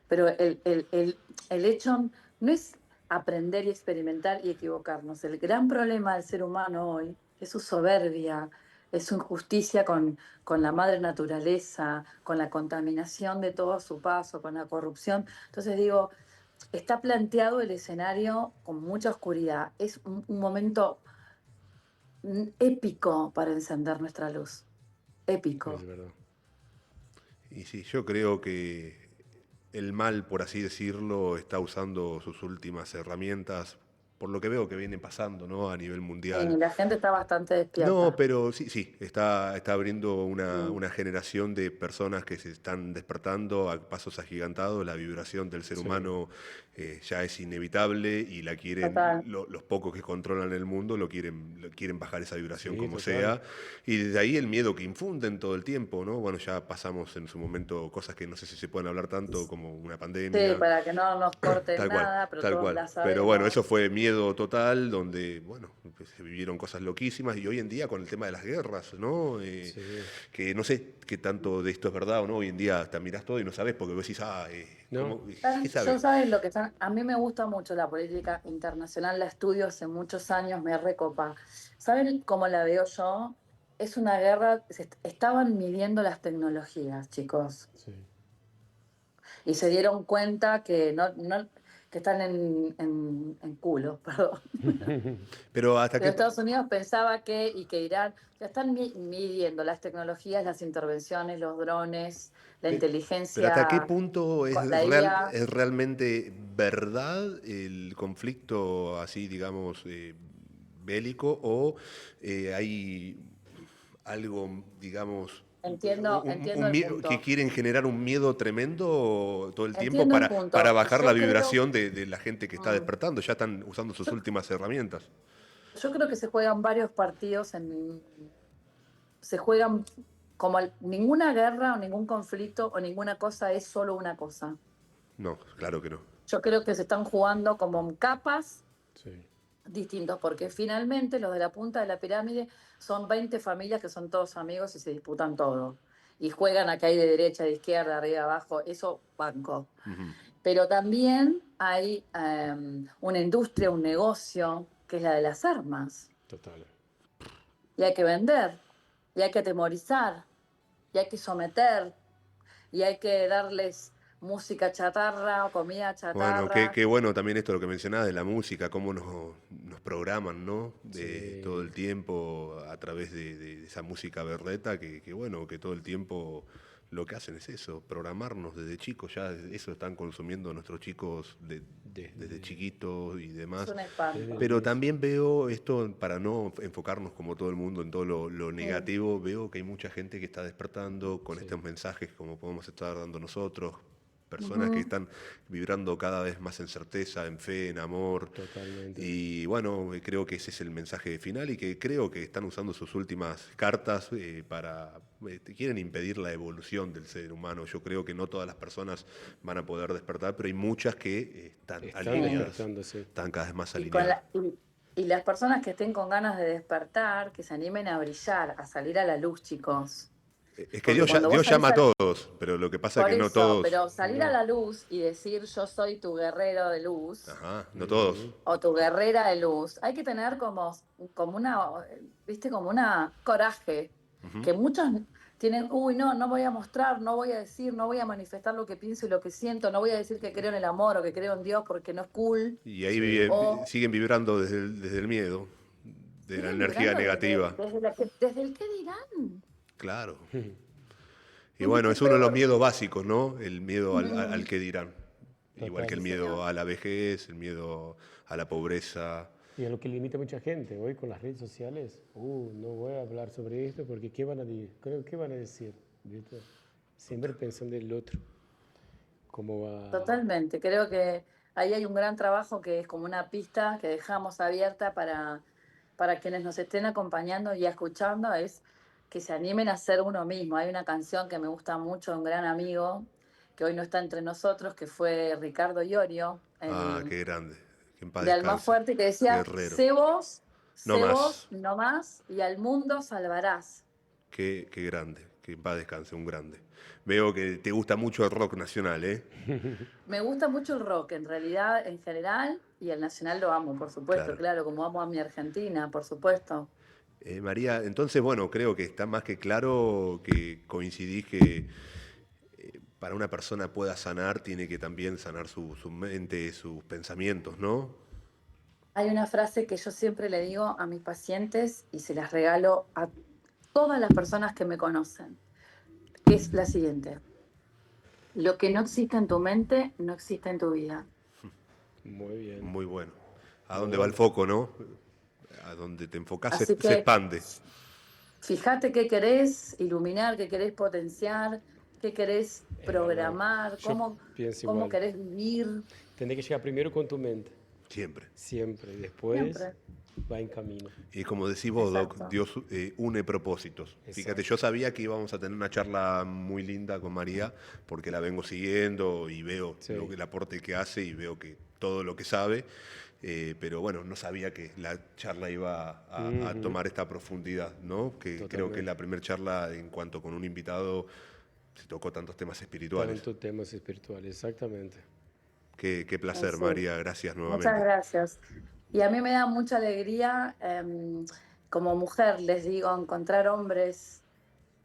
pero el hecho no es aprender y experimentar y equivocarnos. El gran problema del ser humano hoy es su soberbia, es su injusticia con la madre naturaleza, con la contaminación de todo a su paso, con la corrupción. Entonces digo, está planteado el escenario con mucha oscuridad. Es un momento épico para encender nuestra luz. Es Épico. verdad. Y sí, yo creo que el mal, por así decirlo, está usando sus últimas herramientas, por lo que veo que viene pasando, ¿no? A nivel mundial. La gente está bastante No, despierta. pero sí, sí, está abriendo Mm, una generación de personas que se están despertando a pasos agigantados. La vibración del ser Sí, humano ya es inevitable y la quieren, total. los pocos que controlan el mundo lo quieren bajar esa vibración sí, como total. sea. Y desde ahí el miedo que infunden todo el tiempo, ¿no? Bueno, ya pasamos en su momento cosas que no sé si se pueden hablar tanto como una Sí, pandemia. para que no nos corten Tal cual, nada, pero tal todos cual. la Pero bueno, eso sabemos. fue miedo miedo total, donde, bueno, pues, se vivieron cosas loquísimas, y hoy en día con el tema de las guerras, ¿no? Sí. Que no sé qué tanto de esto es verdad o no, hoy en día te mirás todo y no sabes, porque vos decís, No. ¿qué Yo sabes? saben lo que están. A mí me gusta mucho la política internacional, la estudio hace muchos años, me recopa. ¿Saben cómo la veo yo? Es una guerra, estaban midiendo las tecnologías, chicos, Sí. y se dieron cuenta que que están en culo, perdón. Pero hasta Pero qué, Estados Unidos pensaba y que Irán, ya están midiendo las tecnologías, las intervenciones, los drones, la pe- pero hasta qué inteligencia, punto la IA. es realmente verdad el conflicto así, digamos, bélico, o hay algo, digamos, Entiendo el que punto. quieren generar un miedo tremendo todo el tiempo Entiendo el para punto. bajar la vibración de la gente que está Mm, despertando. Ya están usando sus yo, últimas herramientas. yo creo que se juegan varios partidos se juegan como ninguna guerra o ningún conflicto o ninguna cosa es solo una cosa. No, claro que no. Yo creo que se están jugando como en capas Sí. distintos, porque finalmente los de la punta de la pirámide son 20 familias que son todos amigos y se disputan todo. Y juegan acá hay de derecha, de izquierda, arriba, abajo, eso banco. Ujú. Pero también hay una industria, un negocio, que es la de las armas. Total. Y hay que vender, y hay que atemorizar, y hay que someter, y hay que darles música chatarra o comida Bueno, chatarra. qué bueno también esto lo que mencionabas de la música, cómo nos programan, ¿no? De todo Sí. el tiempo a través de esa música berreta, bueno, que todo el tiempo lo que hacen es eso, programarnos desde chicos, ya eso están consumiendo nuestros chicos desde Desde, chiquitos y Es demás. un desde espanto. Pero niñez. también veo esto, para no enfocarnos como todo el mundo en todo lo Mm, negativo, veo que hay mucha gente que está despertando con Sí. estos mensajes como podemos estar dando nosotros, personas que ujú. están vibrando cada vez más en certeza, en fe, en amor. Totalmente. Y bueno, creo que ese es el mensaje final, y que creo que están usando sus últimas cartas quieren impedir la evolución del ser humano. Yo creo que no todas las personas van a poder despertar, pero hay muchas que están Están Sí. alineadas, despertándose. están cada vez más Y, con alineadas. y las personas que estén con ganas de despertar, que se animen a brillar, a salir a la luz, chicos. Es que Porque cuando vos Dios salís llama a a, todos, pero lo que pasa es por que no eso, todos, pero salir a No. la luz y decir yo soy tu guerrero de luz ajá, no todos. Ujú. o tu guerrera de luz, hay que tener como una, viste, como una coraje, Ujú. que muchos tienen, uy, no, no voy a mostrar, no voy a decir, no voy a manifestar lo que pienso y lo que siento, no voy a decir que creo en el amor o que creo en Dios porque no es cool, Y ahí Sí. o siguen vibrando desde el miedo, de la siguen energía vibrando negativa. desde el qué dirán. Claro. Y bueno, ¿Qué es uno de los peor? miedos básicos, ¿no? El miedo al Mm, que dirán. Igual que Total. el sí, miedo señor. a la vejez, el miedo a la pobreza. Y es lo que limita a mucha gente. Hoy con las redes sociales, no voy a hablar sobre esto porque ¿qué van a decir? ¿Qué van a decir? ¿Viste? Siempre pensando en el otro. ¿Cómo va? Totalmente. Creo que ahí hay un gran trabajo que es como una pista que dejamos abierta para quienes nos estén acompañando y escuchando, es que se animen a ser uno mismo. Hay una canción que me gusta mucho de un gran amigo que hoy no está entre nosotros, que fue Ricardo Iorio, Ah, qué grande. Que en paz de descanse. Almafuerte, que decía, Guerrero. No sé vos, más. no más, y al mundo salvarás. Qué grande. Que en paz descanse, un grande. Veo que te gusta mucho el rock nacional, ¿eh? Me gusta mucho el rock, en realidad, en general, y el nacional lo amo, por supuesto, Claro. claro, como amo a mi Argentina, por supuesto. María, entonces, bueno, creo que está más que claro que coincidís que para una persona pueda sanar, tiene que también sanar su mente, sus pensamientos, ¿no? Hay una frase que yo siempre le digo a mis pacientes y se las regalo a todas las personas que me conocen, que es la siguiente. Lo que no existe en tu mente, no existe en tu vida. Muy bien. Muy bueno. ¿A Muy dónde va el bueno. foco, no? A donde te enfocás Así se que expande. fíjate qué querés iluminar, qué querés potenciar, qué querés Es verdad. programar, Yo pienso cómo igual. querés vivir, Tendré que llegar primero con tu mente. Siempre. Siempre. Después siempre. va en camino. Y como decís vos, Doc, Exacto. Dios une propósitos. Fíjate, Exacto. yo sabía que íbamos a tener una charla muy linda con María, porque la vengo siguiendo y veo Sí. el aporte que hace y veo que todo lo que sabe. pero bueno, no sabía que la charla iba a tomar esta profundidad, ¿no? Que Totalmente. creo que la primera charla en cuanto con un invitado se tocó tantos temas espirituales. Tantos temas espirituales, exactamente. Qué placer, Sí. María, gracias Muchas nuevamente. gracias. Y a mí me da mucha alegría, como mujer, les digo, encontrar hombres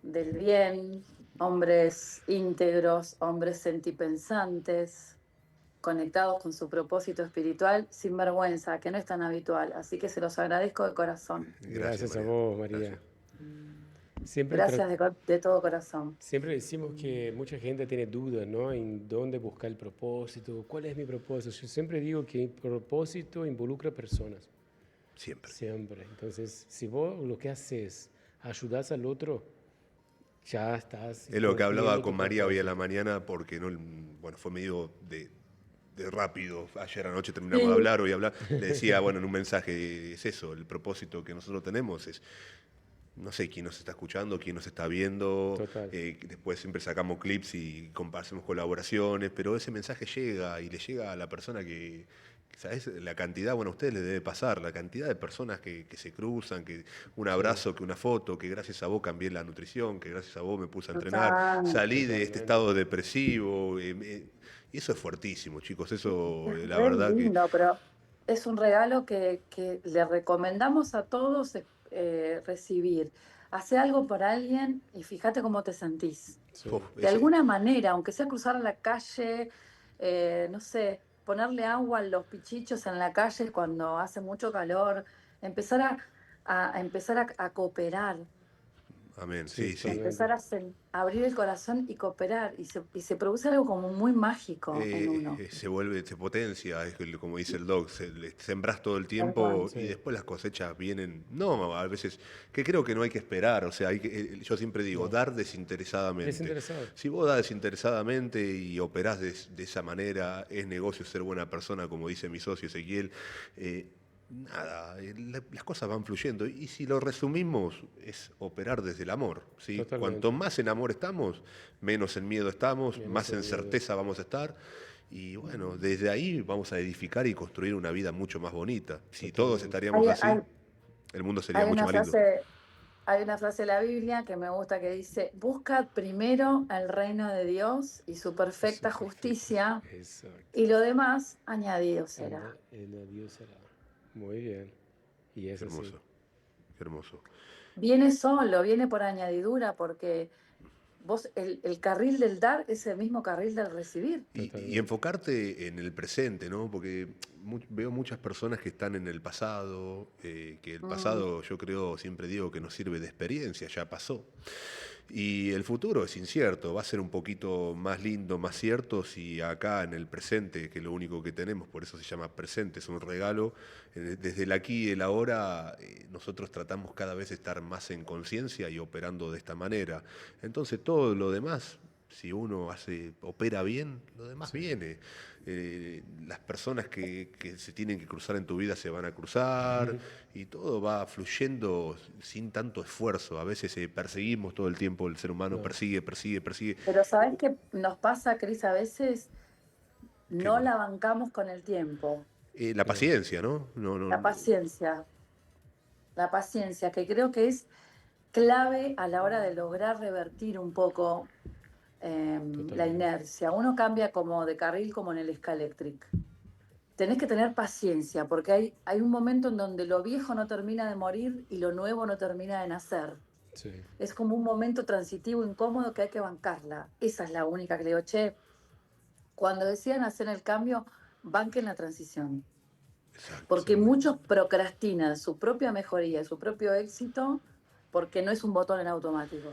del bien, hombres íntegros, hombres sentipensantes, conectados con su propósito espiritual, sin vergüenza, que no es tan habitual. Así que se los agradezco de corazón. Gracias, Gracias a María. vos, María. Gracias. Siempre, Gracias de todo corazón. siempre decimos que mucha gente tiene dudas, ¿no? En dónde buscar el propósito, cuál es mi propósito. Yo siempre digo que el propósito involucra personas, Siempre. siempre. Entonces, si vos lo que haces, ayudas al otro, ya estás Es lo que hablaba cumpliendo con tu María hoy a la propósito. mañana porque no, bueno, fue medio de rápido. Ayer anoche terminamos de Sí, hablar, hoy hablar. Le decía, bueno, en un mensaje es eso, el propósito que nosotros tenemos es, no sé quién nos está escuchando, quién nos está viendo. Total. Después siempre sacamos clips y hacemos colaboraciones, pero ese mensaje llega y le llega a la persona que, ¿sabes? La cantidad, bueno, a ustedes les debe pasar, la cantidad de personas que se cruzan, que un Sí, abrazo, que una foto, que gracias a vos cambié la nutrición, que gracias a vos me puse a entrenar, total. salí de este totalmente. estado depresivo. Y eso es fuertísimo, chicos, eso Es la re verdad que... lindo, pero es un regalo que le recomendamos a todos recibir. Hace algo por alguien y fíjate cómo te sentís. Sí. uf, De alguna manera, aunque sea cruzar la calle, no sé, ponerle agua a los pichichos en la calle cuando hace mucho calor, empezar a empezar a cooperar, amén, Sí, sí, sí. totalmente. empezar a abrir el corazón y cooperar, y se produce algo como muy mágico en uno. Se vuelve, se potencia, es como dice el dog, le sembrás todo el Tal cual. tiempo y Sí, después las cosechas vienen, no, a veces, que creo que no hay que esperar, o sea, yo siempre digo, no. dar desinteresadamente. Desinteresado. Si vos das desinteresadamente y operás de esa manera, es negocio ser buena persona, como dice mi socio Ezequiel, nada, las cosas van fluyendo. Y si lo resumimos, es operar desde el amor, ¿sí? Cuanto Totalmente. más en amor estamos, menos en miedo estamos, Menos más el en miedo. certeza vamos a estar. Y bueno, desde ahí vamos a edificar y construir una vida mucho más bonita. Si todos Totalmente. estaríamos Hay, así, hay, el mundo sería hay mucho una más lindo. frase, hay una frase de la Biblia que me gusta que dice, buscad primero el reino de Dios y su Eso perfecta perfecto. justicia, Exacto. y lo demás añadido será. El Dios será. Muy bien. Y es Qué así. hermoso, qué hermoso. Viene solo, viene por añadidura, porque vos, el carril del dar es el mismo carril del recibir. Y Totalmente. enfocarte en el presente, ¿no? Porque veo muchas personas que están en el pasado, que el Mm. pasado yo creo, siempre digo que nos sirve de experiencia, ya pasó. Y el futuro es incierto, va a ser un poquito más lindo, más cierto si acá en el presente, que es lo único que tenemos, por eso se llama presente, es un regalo, desde el aquí y el ahora nosotros tratamos cada vez de estar más en conciencia y operando de esta manera. Entonces todo lo demás, si uno opera bien, lo demás Sí. viene. Las personas que se tienen que cruzar en tu vida se van a cruzar y todo va fluyendo sin tanto esfuerzo. A veces perseguimos todo el tiempo, el ser humano No. persigue, persigue, persigue. Pero ¿sabés qué nos pasa, Cris? A veces ¿Qué no cosa? la bancamos con el tiempo. La No. paciencia, ¿no? No, La no. paciencia, la paciencia, que creo que es clave a la hora de lograr revertir un poco la Totalmente. inercia. Uno cambia como de carril como en el Scalectric. Tenés que tener paciencia porque hay un momento en donde lo viejo no termina de morir y lo nuevo no termina de nacer. Sí. Es como un momento transitivo incómodo que hay que bancarla. Esa es la única que le digo, che, cuando decían hacer el cambio, banquen la transición. Exacto. Porque Sí. muchos procrastinan su propia mejoría, su propio éxito, porque no es un botón en automático.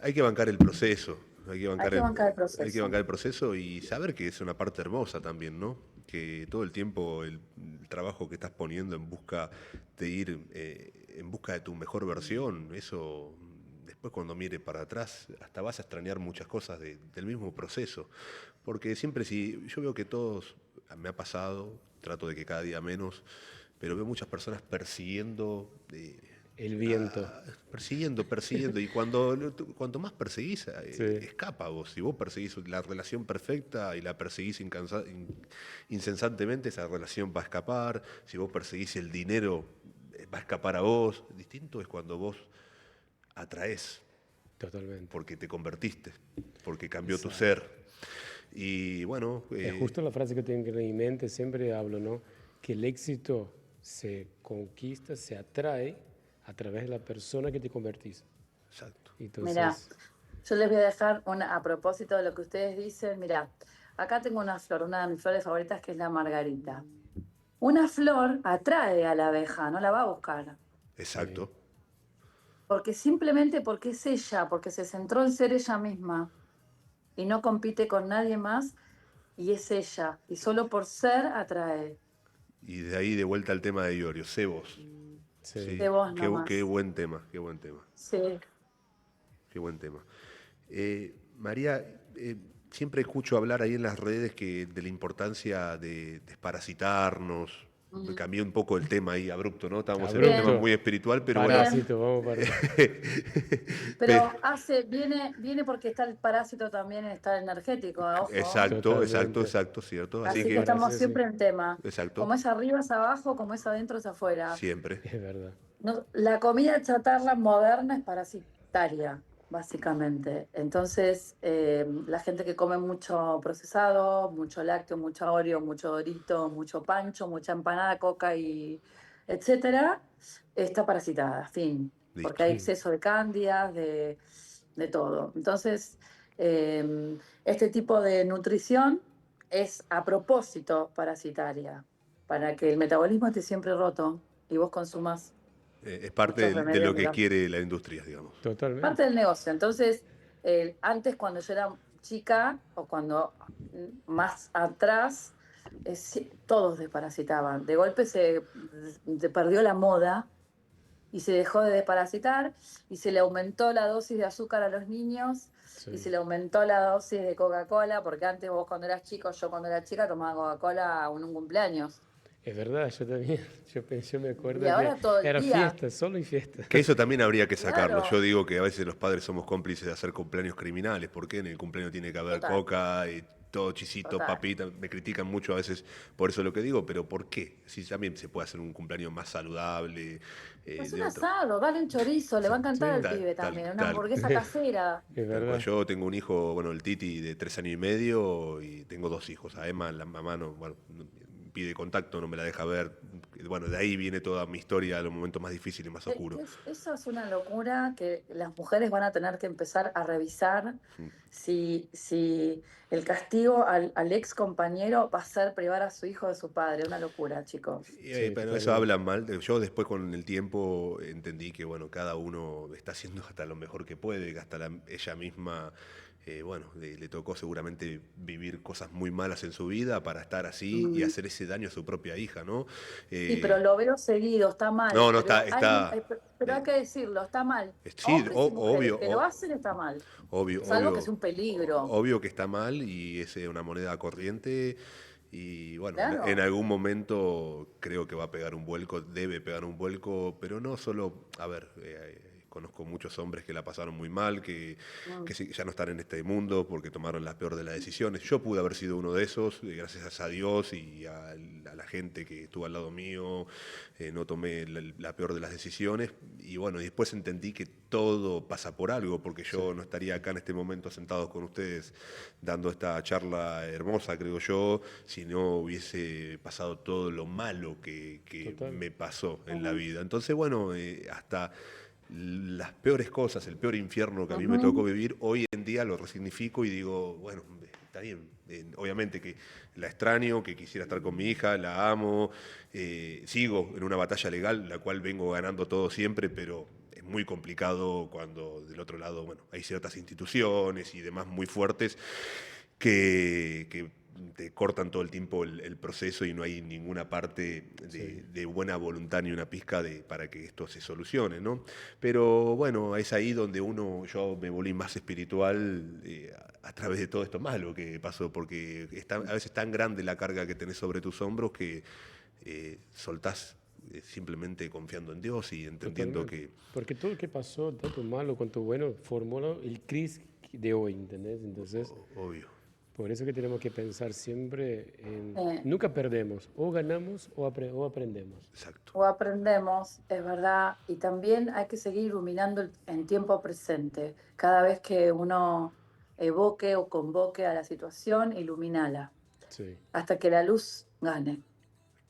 Hay que bancar el proceso, hay que Hay bancar que bancar el hay que proceso. bancar el proceso y saber que es una parte hermosa también, ¿no? Que todo el tiempo el trabajo que estás poniendo en busca de ir en busca de tu mejor versión, eso después cuando mire para atrás hasta vas a extrañar muchas cosas del mismo proceso. Porque siempre si yo veo que todos, me ha pasado, trato de que cada día menos, pero veo muchas personas persiguiendo el viento. Persiguiendo. Y cuanto más perseguís, Sí. escapa vos. Si vos perseguís la relación perfecta y la perseguís incesantemente, esa relación va a escapar. Si vos perseguís el dinero, va a escapar a vos. Distinto es cuando vos atraés, Totalmente. porque te convertiste, porque cambió tu Exacto. ser. Y bueno, Es justo la frase que tengo en mi mente, siempre hablo, ¿no? Que el éxito se conquista, se atrae a través de la persona que te convertís. exacto. Mira, Entonces, yo les voy a dejar a propósito de lo que ustedes dicen. Mira, acá tengo una flor, una de mis flores favoritas que es la margarita. Una flor atrae a la abeja, no la va a buscar. Exacto. Porque simplemente porque es ella, porque se centró en ser ella misma y no compite con nadie más y es ella. Y solo por ser atrae. Y de ahí de vuelta al tema de Iorio, sé vos. sí. De Sí, vos qué nomás. buen tema, qué buen tema, Sí. qué buen tema. María, siempre escucho hablar ahí en las redes de la importancia de desparasitarnos. Mm. Cambié un poco el tema ahí, abrupto, ¿no? Estábamos en un tema Bien, Abrupto, muy espiritual, pero bueno. bien. parásito, vamos para... Pe- Pero viene porque está el parásito también, está el energético, ojo. Totalmente. cierto. Así Así que que, Para estamos sí, sí, siempre en tema. exacto, Como es arriba es abajo, como es adentro es afuera. siempre. es verdad. La comida chatarra moderna es parasitaria, básicamente. Entonces, la gente que come mucho procesado, mucho lácteo, mucho Oreo, mucho Dorito, mucho pancho, mucha empanada, coca y etcétera, está parasitada, fin. Porque Listo. hay exceso de cándidas, de todo. Entonces, este tipo de nutrición es a propósito parasitaria, para que el metabolismo esté siempre roto y vos consumas Es parte muchos de remedios, lo que digamos. quiere la industria, digamos. Parte Totalmente. del negocio. Entonces, antes cuando yo era chica o cuando más atrás, todos desparasitaban. De golpe se perdió la moda y se dejó de desparasitar y se le aumentó la dosis de azúcar a los niños y Sí. se le aumentó la dosis de Coca-Cola, porque antes vos cuando eras chico, yo cuando era chica tomaba Coca-Cola en un cumpleaños. Es verdad, yo también. Yo me Y acuerdo que ahora todo el era día. fiesta, solo y fiesta. Que eso también habría que sacarlo. Yo Claro, digo que a veces los padres somos cómplices de hacer cumpleaños criminales. ¿Por qué? En el cumpleaños tiene que haber total, coca y todo chisito, total. papita. Me critican mucho a veces por eso lo que digo, pero ¿por qué? Si también se puede hacer un cumpleaños más saludable, Es un de otro. asado, dale un chorizo, le va a encantar Sí, al pibe Tal, también, una tal, hamburguesa casera. es tal cual. verdad. Yo tengo un hijo, bueno, el Titi de 3 años y medio y tengo 2 hijos. A Emma, la mamá no, bueno, pide contacto, no me la deja ver. Bueno, de ahí viene toda mi historia, los momentos más difíciles, más oscuros. Eso es una locura que las mujeres van a tener que empezar a revisar si el castigo al ex compañero va a ser privar a su hijo de su padre. Una locura, chicos. Sí, Pero eso totalmente. habla mal. Yo después con el tiempo entendí que bueno, cada uno está haciendo hasta lo mejor que puede, que hasta ella misma, bueno, le tocó seguramente vivir cosas muy malas en su vida para estar así y Mm, hacer ese daño a su propia hija, ¿no? sí, pero Eh, lo veo seguido, está mal. no, no, Pero pero hay eh, que decirlo, está mal. sí, Hombres y mujeres obvio, que lo hacen está mal. obvio, Salvo que obvio, sea un peligro. obvio que está mal y es una moneda corriente y bueno, en Claro. algún momento creo que va a pegar un vuelco, debe pegar un vuelco, pero no solo, a ver, conozco muchos hombres que la pasaron muy mal, Mm. que ya no están en este mundo porque tomaron la peor de las decisiones. Yo pude haber sido uno de esos, gracias a Dios y a la gente que estuvo al lado mío, no tomé la peor de las decisiones y bueno, y después entendí que todo pasa por algo, porque yo no estaría acá en este momento sentados con ustedes dando esta charla hermosa, creo yo, si no hubiese pasado todo lo malo que Total. me pasó en la Ujú. vida. Entonces, bueno, hasta las peores cosas, el peor infierno que a mí me tocó Ujú. vivir, hoy en día lo resignifico y digo, bueno, está bien. Obviamente que la extraño, que quisiera estar con mi hija, la amo, sigo en una batalla legal, la cual vengo ganando todo siempre, pero es muy complicado cuando del otro lado, bueno, hay ciertas instituciones y demás muy fuertes que te cortan todo el tiempo el proceso y no hay ninguna parte Sí. de buena voluntad ni una pizca para que esto se solucione, ¿no? Pero bueno, es ahí donde yo me volví más espiritual a través de todo esto malo que pasó, porque a veces tan grande la carga que tenés sobre tus hombros que soltás simplemente confiando en Dios y entendiendo Totalmente. que... Porque todo lo que pasó, tanto malo cuanto bueno, formó el Cris de hoy, ¿entendés? Entonces, Obvio. por eso que tenemos que pensar siempre en... Eh, Nunca perdemos, o ganamos o aprendemos. Exacto. o aprendemos, es verdad, y también hay que seguir iluminando en tiempo presente. Cada vez que uno evoque o convoque a la situación, ilumínala, Sí, hasta que la luz gane.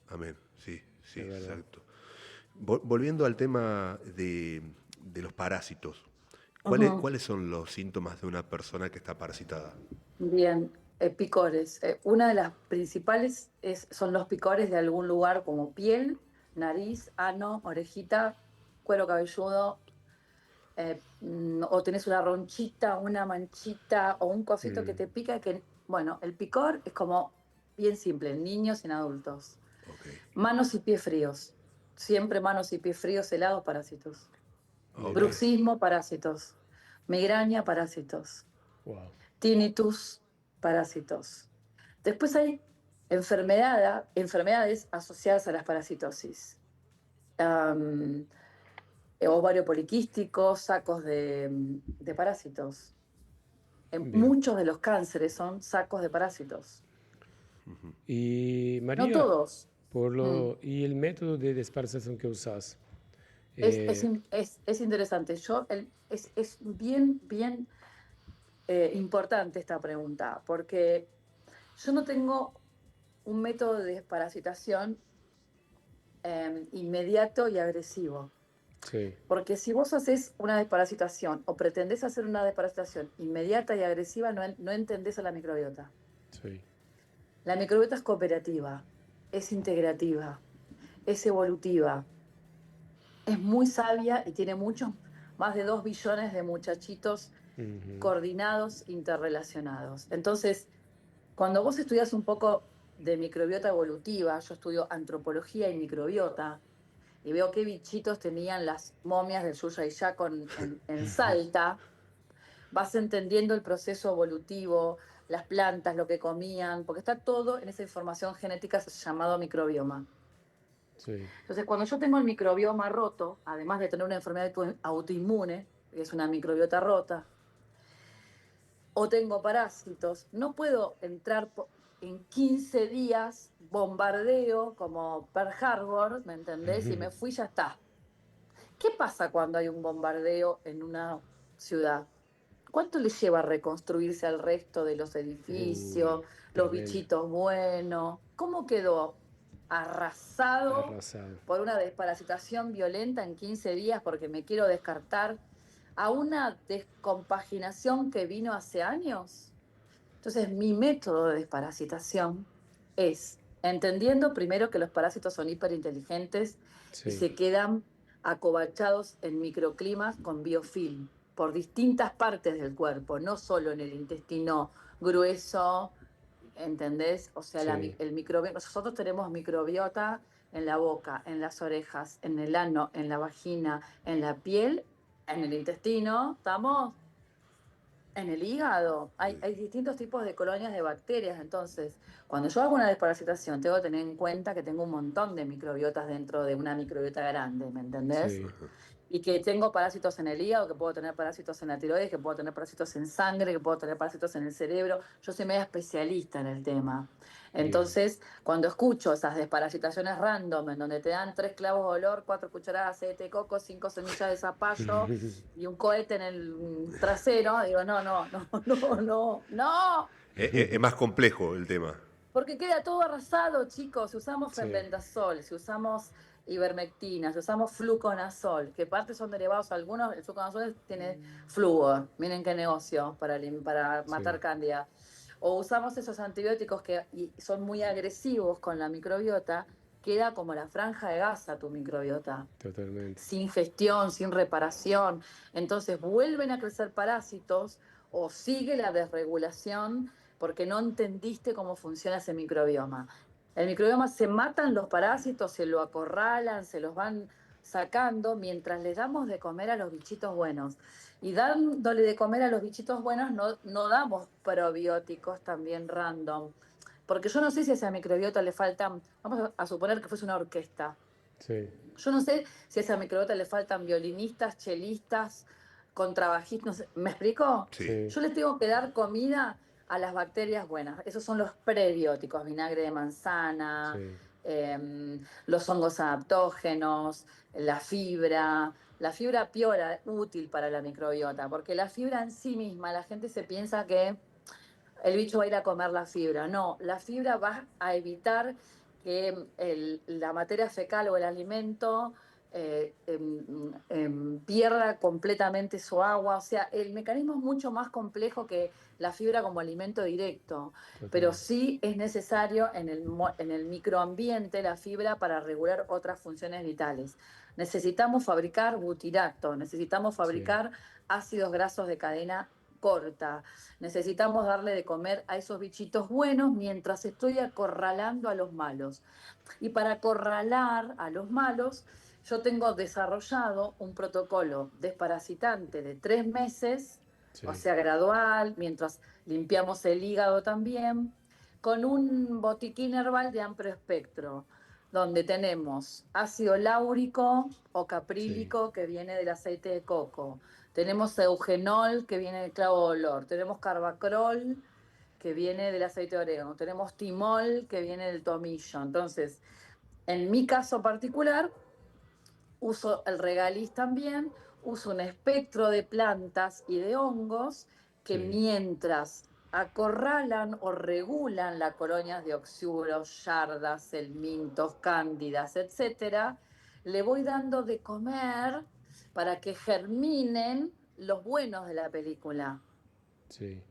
Amén. Sí, sí, es verdad. exacto. Volviendo al tema de los parásitos, Ujú. ¿cuáles son los síntomas de una persona que está parasitada? Bien, picores. Una de las principales son los picores de algún lugar como piel, nariz, ano, orejita, cuero cabelludo, o tenés una ronchita, una manchita o un cosito que Mm, te pica que, bueno, el picor es como bien simple, en niños y en adultos. Ok, Manos y pies fríos. Siempre manos y pies fríos, helados, parásitos. ok. mira, Bruxismo, parásitos. Migraña, parásitos. wow. Tinnitus, parásitos. Después hay enfermedades asociadas a las parasitosis. Am, Ovario poliquístico, sacos de parásitos. Bien. Muchos de los cánceres son sacos de parásitos. Y No María, todos. Mm. y el método de desparasitación que usas. Es, Eh, es interesante. Es bien, bien importante esta pregunta, porque yo no tengo un método de desparasitación inmediato y agresivo. sí, Porque si vos haces una desparasitación o pretendés hacer una desparasitación inmediata y agresiva, no entendés a la microbiota. sí. La microbiota es cooperativa, es integrativa, es evolutiva, es muy sabia y tiene muchos, más de 2 billones de muchachitos Ujú. coordinados, interrelacionados. Entonces, cuando vos estudias un poco de microbiota evolutiva, yo estudio antropología y microbiota, y veo qué bichitos tenían las momias del Yuya y Yaco en Salta, vas entendiendo el proceso evolutivo, las plantas, lo que comían, porque está todo en esa información genética llamado microbioma. Sí, Entonces, cuando yo tengo el microbioma roto, además de tener una enfermedad autoinmune, que es una microbiota rota, o tengo parásitos, no puedo entrar en 15 días, bombardeo como Pearl Harbor, ¿me entendés? Y me fui, ya está. ¿Qué pasa cuando hay un bombardeo en una ciudad? ¿Cuánto le lleva a reconstruirse al resto de los edificios, los tremendo. bichitos buenos? ¿Cómo quedó arrasado Arrasado. por una desparasitación violenta en 15 días porque me quiero descartar a una descompaginación que vino hace años? Entonces, mi método de desparasitación es entendiendo primero que los parásitos son hiperinteligentes y Sí, se quedan acobachados en microclimas con biofilm por distintas partes del cuerpo, no solo en el intestino grueso, ¿entendés? O sea, sí. el microbiota, nosotros tenemos microbiota en la boca, en las orejas, en el ano, en la vagina, en la piel, en el intestino, ¿estamos? En el hígado hay distintos tipos de colonias de bacterias, entonces cuando yo hago una desparasitación tengo que tener en cuenta que tengo un montón de microbiotas dentro de una microbiota grande, ¿me entendés? Sí, Y que tengo parásitos en el hígado, que puedo tener parásitos en la tiroides, que puedo tener parásitos en sangre, que puedo tener parásitos en el cerebro. Yo soy media especialista en el tema. bien. Entonces, cuando escucho esas desparasitaciones random, en donde te dan 3 clavos de olor, 4 cucharadas de aceite de coco, 5 semillas de zapallo y un cohete en el trasero, digo, no, no, no, no, no, no. Es más complejo el tema. Porque queda todo arrasado, chicos. Si usamos Sí, fenbendazol, si usamos ivermectina, si usamos fluconazol, que parte son derivados algunos, el fluconazol tiene flúor. Miren qué negocio para sí, matar cándida. O usamos esos antibióticos que son muy agresivos con la microbiota, queda como la franja de Gaza tu microbiota. totalmente. Sin gestión, sin reparación. Entonces vuelven a crecer parásitos o sigue la desregulación porque no entendiste cómo funciona ese microbioma. El microbioma se matan los parásitos, se lo acorralan, se los van sacando mientras le damos de comer a los bichitos buenos. Y dándole de comer a los bichitos buenos no damos probióticos también random. Porque yo no sé si a esa microbiota le faltan, vamos a suponer que fuese una orquesta. Sí. Yo no sé si a esa microbiota le faltan violinistas, chelistas, contrabajistas, no sé. ¿Me explico? Sí. Yo le tengo que dar comida a las bacterias buenas. Esos son los prebióticos, vinagre de manzana, Sí. los hongos adaptógenos, la fibra. La fibra piola, útil para la microbiota, porque la fibra en sí misma, la gente se piensa que el bicho va a ir a comer la fibra. No, la fibra va a evitar que la materia fecal o el alimento pierda completamente su agua. O sea, el mecanismo es mucho más complejo que la fibra como alimento directo, pero Totalmente. sí es necesario en el microambiente la fibra para regular otras funciones vitales. Necesitamos fabricar butirato, necesitamos Sí. fabricar ácidos grasos de cadena corta. Necesitamos darle de comer a esos bichitos buenos mientras estoy acorralando a los malos. Y para acorralar a los malos, yo tengo desarrollado un protocolo desparasitante de 3 meses, o Sí. sea, gradual, mientras limpiamos el hígado también, con un botiquín herbal de amplio espectro, donde tenemos ácido láurico o Sí. caprílico que viene del aceite de coco, tenemos eugenol que viene del clavo de olor, tenemos carbacrol que viene del aceite de orégano, tenemos timol que viene del tomillo. Entonces, en mi caso particular, uso el regaliz también, uso un espectro de plantas y de hongos que Sí. mientras acorralan o regulan las colonias de oxiuros, yardas, helmintos, cándidas, etcétera, le voy dando de comer para que germinen los buenos de la película, Sí.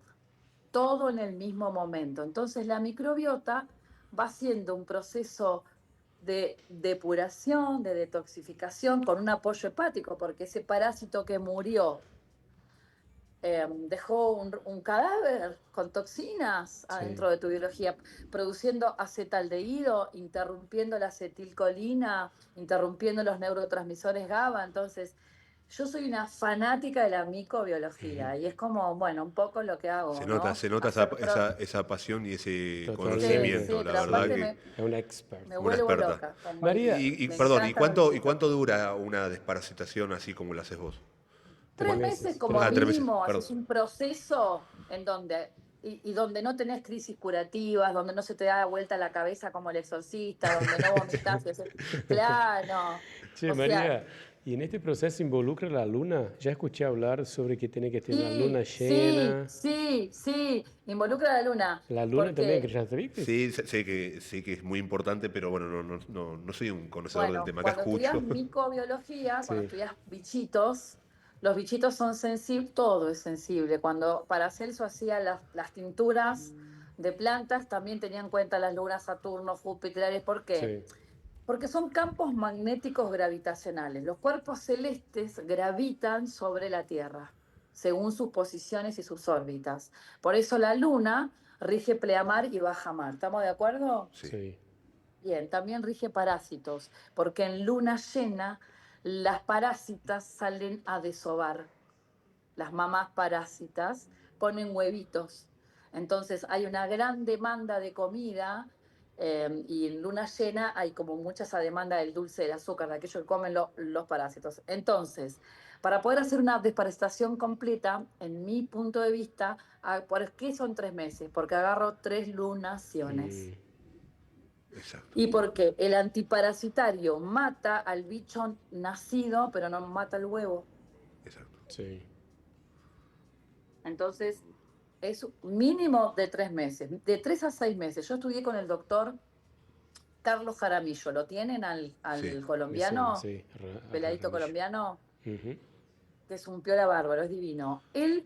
todo en el mismo momento. Entonces la microbiota va haciendo un proceso de depuración, de detoxificación con un apoyo hepático, porque ese parásito que murió dejó un cadáver con toxinas Sí. adentro de tu biología, produciendo acetaldehído, interrumpiendo la acetilcolina, interrumpiendo los neurotransmisores GABA. Entonces, yo soy una fanática de la microbiología y es como, bueno, un poco lo que hago, ¿no? Se nota Hacer esa pasión y ese Sí, Totalmente. conocimiento, sí, la pero verdad aparte Sí. que Es una expert. me una vuelvo experta. loca. María, Me Perdón, encantan los y bichitos. cuánto dura una desparasitación así como la haces vos? 3 meses tres como 3 meses, mínimo, perdón. haces un proceso en donde, y donde no tenés crisis curativas, donde no se te da vuelta la cabeza como el exorcista, donde no vomitas y haces plano. Che, O sea, María, ¿y en este proceso involucra la luna? Ya escuché hablar sobre que tiene que tener una luna llena. sí, involucra a la luna, La luna también, porque, ¿creaste? Sí, sé que es muy importante, pero bueno, no soy un conocedor del bueno, tema. Acá cuando estudias escucho. micobiología, cuando Sí. estudias bichitos, los bichitos son sensibles, todo es sensible. Cuando Paracelso hacía las tinturas de plantas, también tenía en cuenta las lunas, Saturno, Júpiter. ¿Por qué? Sí. Porque son campos magnéticos gravitacionales. Los cuerpos celestes gravitan sobre la Tierra, según sus posiciones y sus órbitas. Por eso la Luna rige pleamar y bajamar. ¿Estamos de acuerdo? Sí, Sí. Bien, también rige parásitos, porque en luna llena las parásitas salen a desovar. Las mamás parásitas ponen huevitos. Entonces hay una gran demanda de comida y en luna llena hay como mucha esa demanda del dulce, del azúcar, de aquello que comen los parásitos. Entonces, para poder hacer una desparasitación completa, en mi punto de vista, ¿por qué son 3 meses? Porque agarro 3 lunaciones. Mm, exacto, Y porque el antiparasitario mata al bicho nacido, pero no mata el huevo. exacto. sí. Entonces, es mínimo de 3 meses, de 3 a 6 meses. Yo estudié con el doctor Carlos Jaramillo. ¿Lo tienen Sí, al Me suena, colombiano? sí. Peladito Ramillo. colombiano, Ujú. que es un piola bárbaro, es divino. Él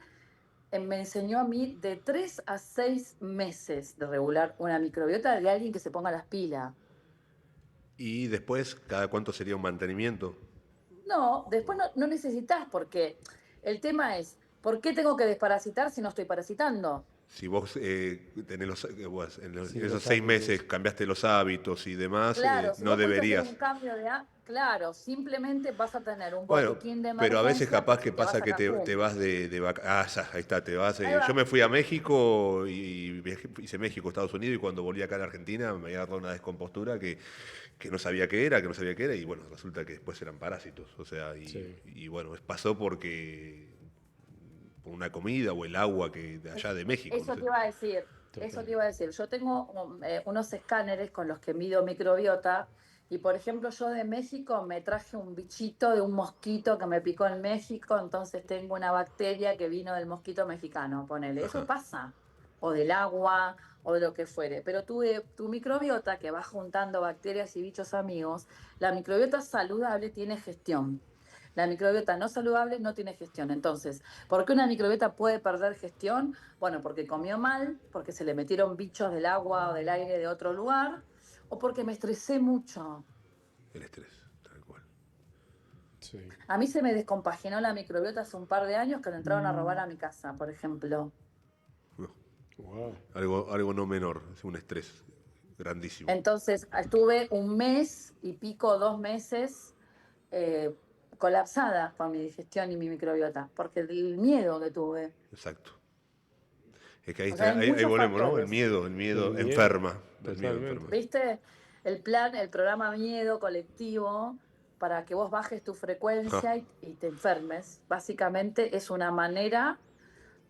me enseñó a mí de 3 a 6 meses de regular una microbiota de alguien que se ponga las pilas. y después, ¿cada cuánto sería un mantenimiento? No, después no necesitas, porque el tema es, ¿por qué tengo que desparasitar si no estoy parasitando? Si vos tenés en Sí, esos los 6 meses hábitos. cambiaste los hábitos y demás, Claro, si no vos pudiste hacer un deberías. cambio de Claro, simplemente vas a tener un Bueno, botiquín de pero a veces emergencia capaz por que si te vas pasa a que te Cancún. vas de vacaciones. Ahí está, te vas. Ahí Yo va. me fui a México y hice México, Estados Unidos, y cuando volví acá a la Argentina me había dado una descompostura que no sabía qué era, y bueno, resulta que después eran parásitos. O sea, Sí. y bueno, pasó por una comida o el agua que de allá de México, no Eso sé. te iba a decir, eso Total. te iba a decir. Yo tengo unos escáneres con los que mido microbiota y, por ejemplo, yo de México me traje un bichito de un mosquito que me picó en México, entonces tengo una bacteria que vino del mosquito mexicano, ponele. Eso Ajá, pasa, o del agua, o de lo que fuere. Pero tu microbiota, que va juntando bacterias y bichos amigos, la microbiota saludable tiene gestión. La microbiota no saludable no tiene gestión. Entonces, ¿por qué una microbiota puede perder gestión? Bueno, porque comió mal, porque se le metieron bichos del agua o del aire de otro lugar, o porque me estresé mucho. el estrés, tal cual. Sí. A mí se me descompaginó la microbiota hace un par de años que le entraron a robar a mi casa, por ejemplo. No, Wow. algo no menor, es un estrés grandísimo. Entonces, estuve un mes y pico, 2 meses, eh, colapsada con mi digestión y mi microbiota, porque el miedo que tuve. Exacto. Es que ahí O sea, está, hay ahí muchos volvemos, ¿no? factores. El El miedo miedo, enferma. El miedo enferma. totalmente. ¿Viste? El programa Miedo colectivo para que vos bajes tu Ah, frecuencia y te enfermes, básicamente es una manera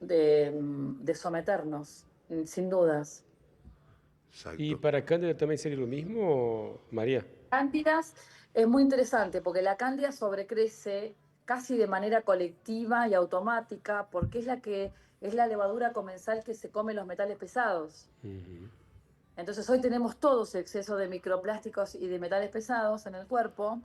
de someternos, sin dudas. ¿Y exacto. para Cándida también sería lo mismo, María? Cándidas es muy interesante porque la cándida sobrecrece casi de manera colectiva y automática porque es la levadura comensal que se come los metales pesados. Ujú. Entonces hoy tenemos todos exceso de microplásticos y de metales pesados en el cuerpo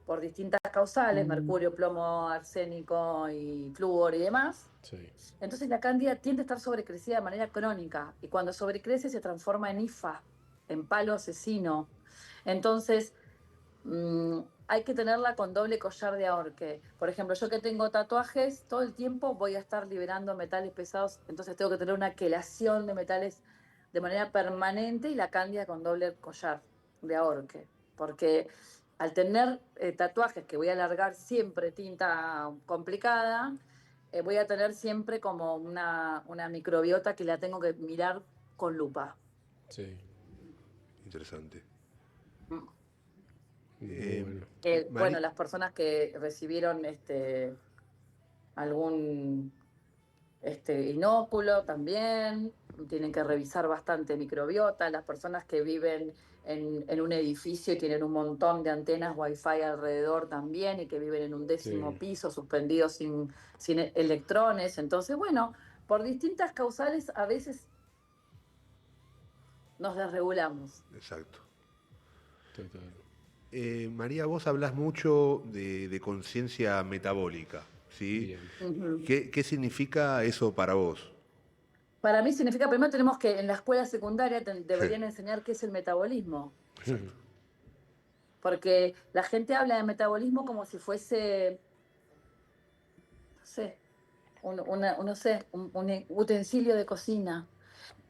por distintas causales, mercurio, plomo, arsénico y flúor y demás. Sí. Entonces la cándida tiende a estar sobrecrecida de manera crónica y cuando sobrecrece se transforma en hifa, en palo asesino. Entonces hay que tenerla con doble collar de ahorque. Por ejemplo, yo que tengo tatuajes, todo el tiempo voy a estar liberando metales pesados, entonces tengo que tener una quelación de metales de manera permanente y la cándida con doble collar de ahorque. Porque al tener tatuajes que voy a alargar siempre tinta complicada, voy a tener siempre como una microbiota que la tengo que mirar con lupa. Sí. Interesante. Mm. Muy bueno. Bueno, Mari, las personas que recibieron algún inóculo también tienen que revisar bastante microbiota. Las personas que viven en un edificio y tienen un montón de antenas Wi-Fi alrededor también y que viven en un Sí. 10.º piso suspendidos sin electrones. Entonces, bueno, por distintas causales a veces nos desregulamos. exacto. Total. María, vos hablás mucho de conciencia metabólica, ¿sí? Bien. Ujú. ¿Qué significa eso para vos? Para mí significa, primero tenemos que en la escuela secundaria deberían enseñar qué es el metabolismo, Exacto. porque la gente habla de metabolismo como si fuese, no sé, no sé, un utensilio de cocina.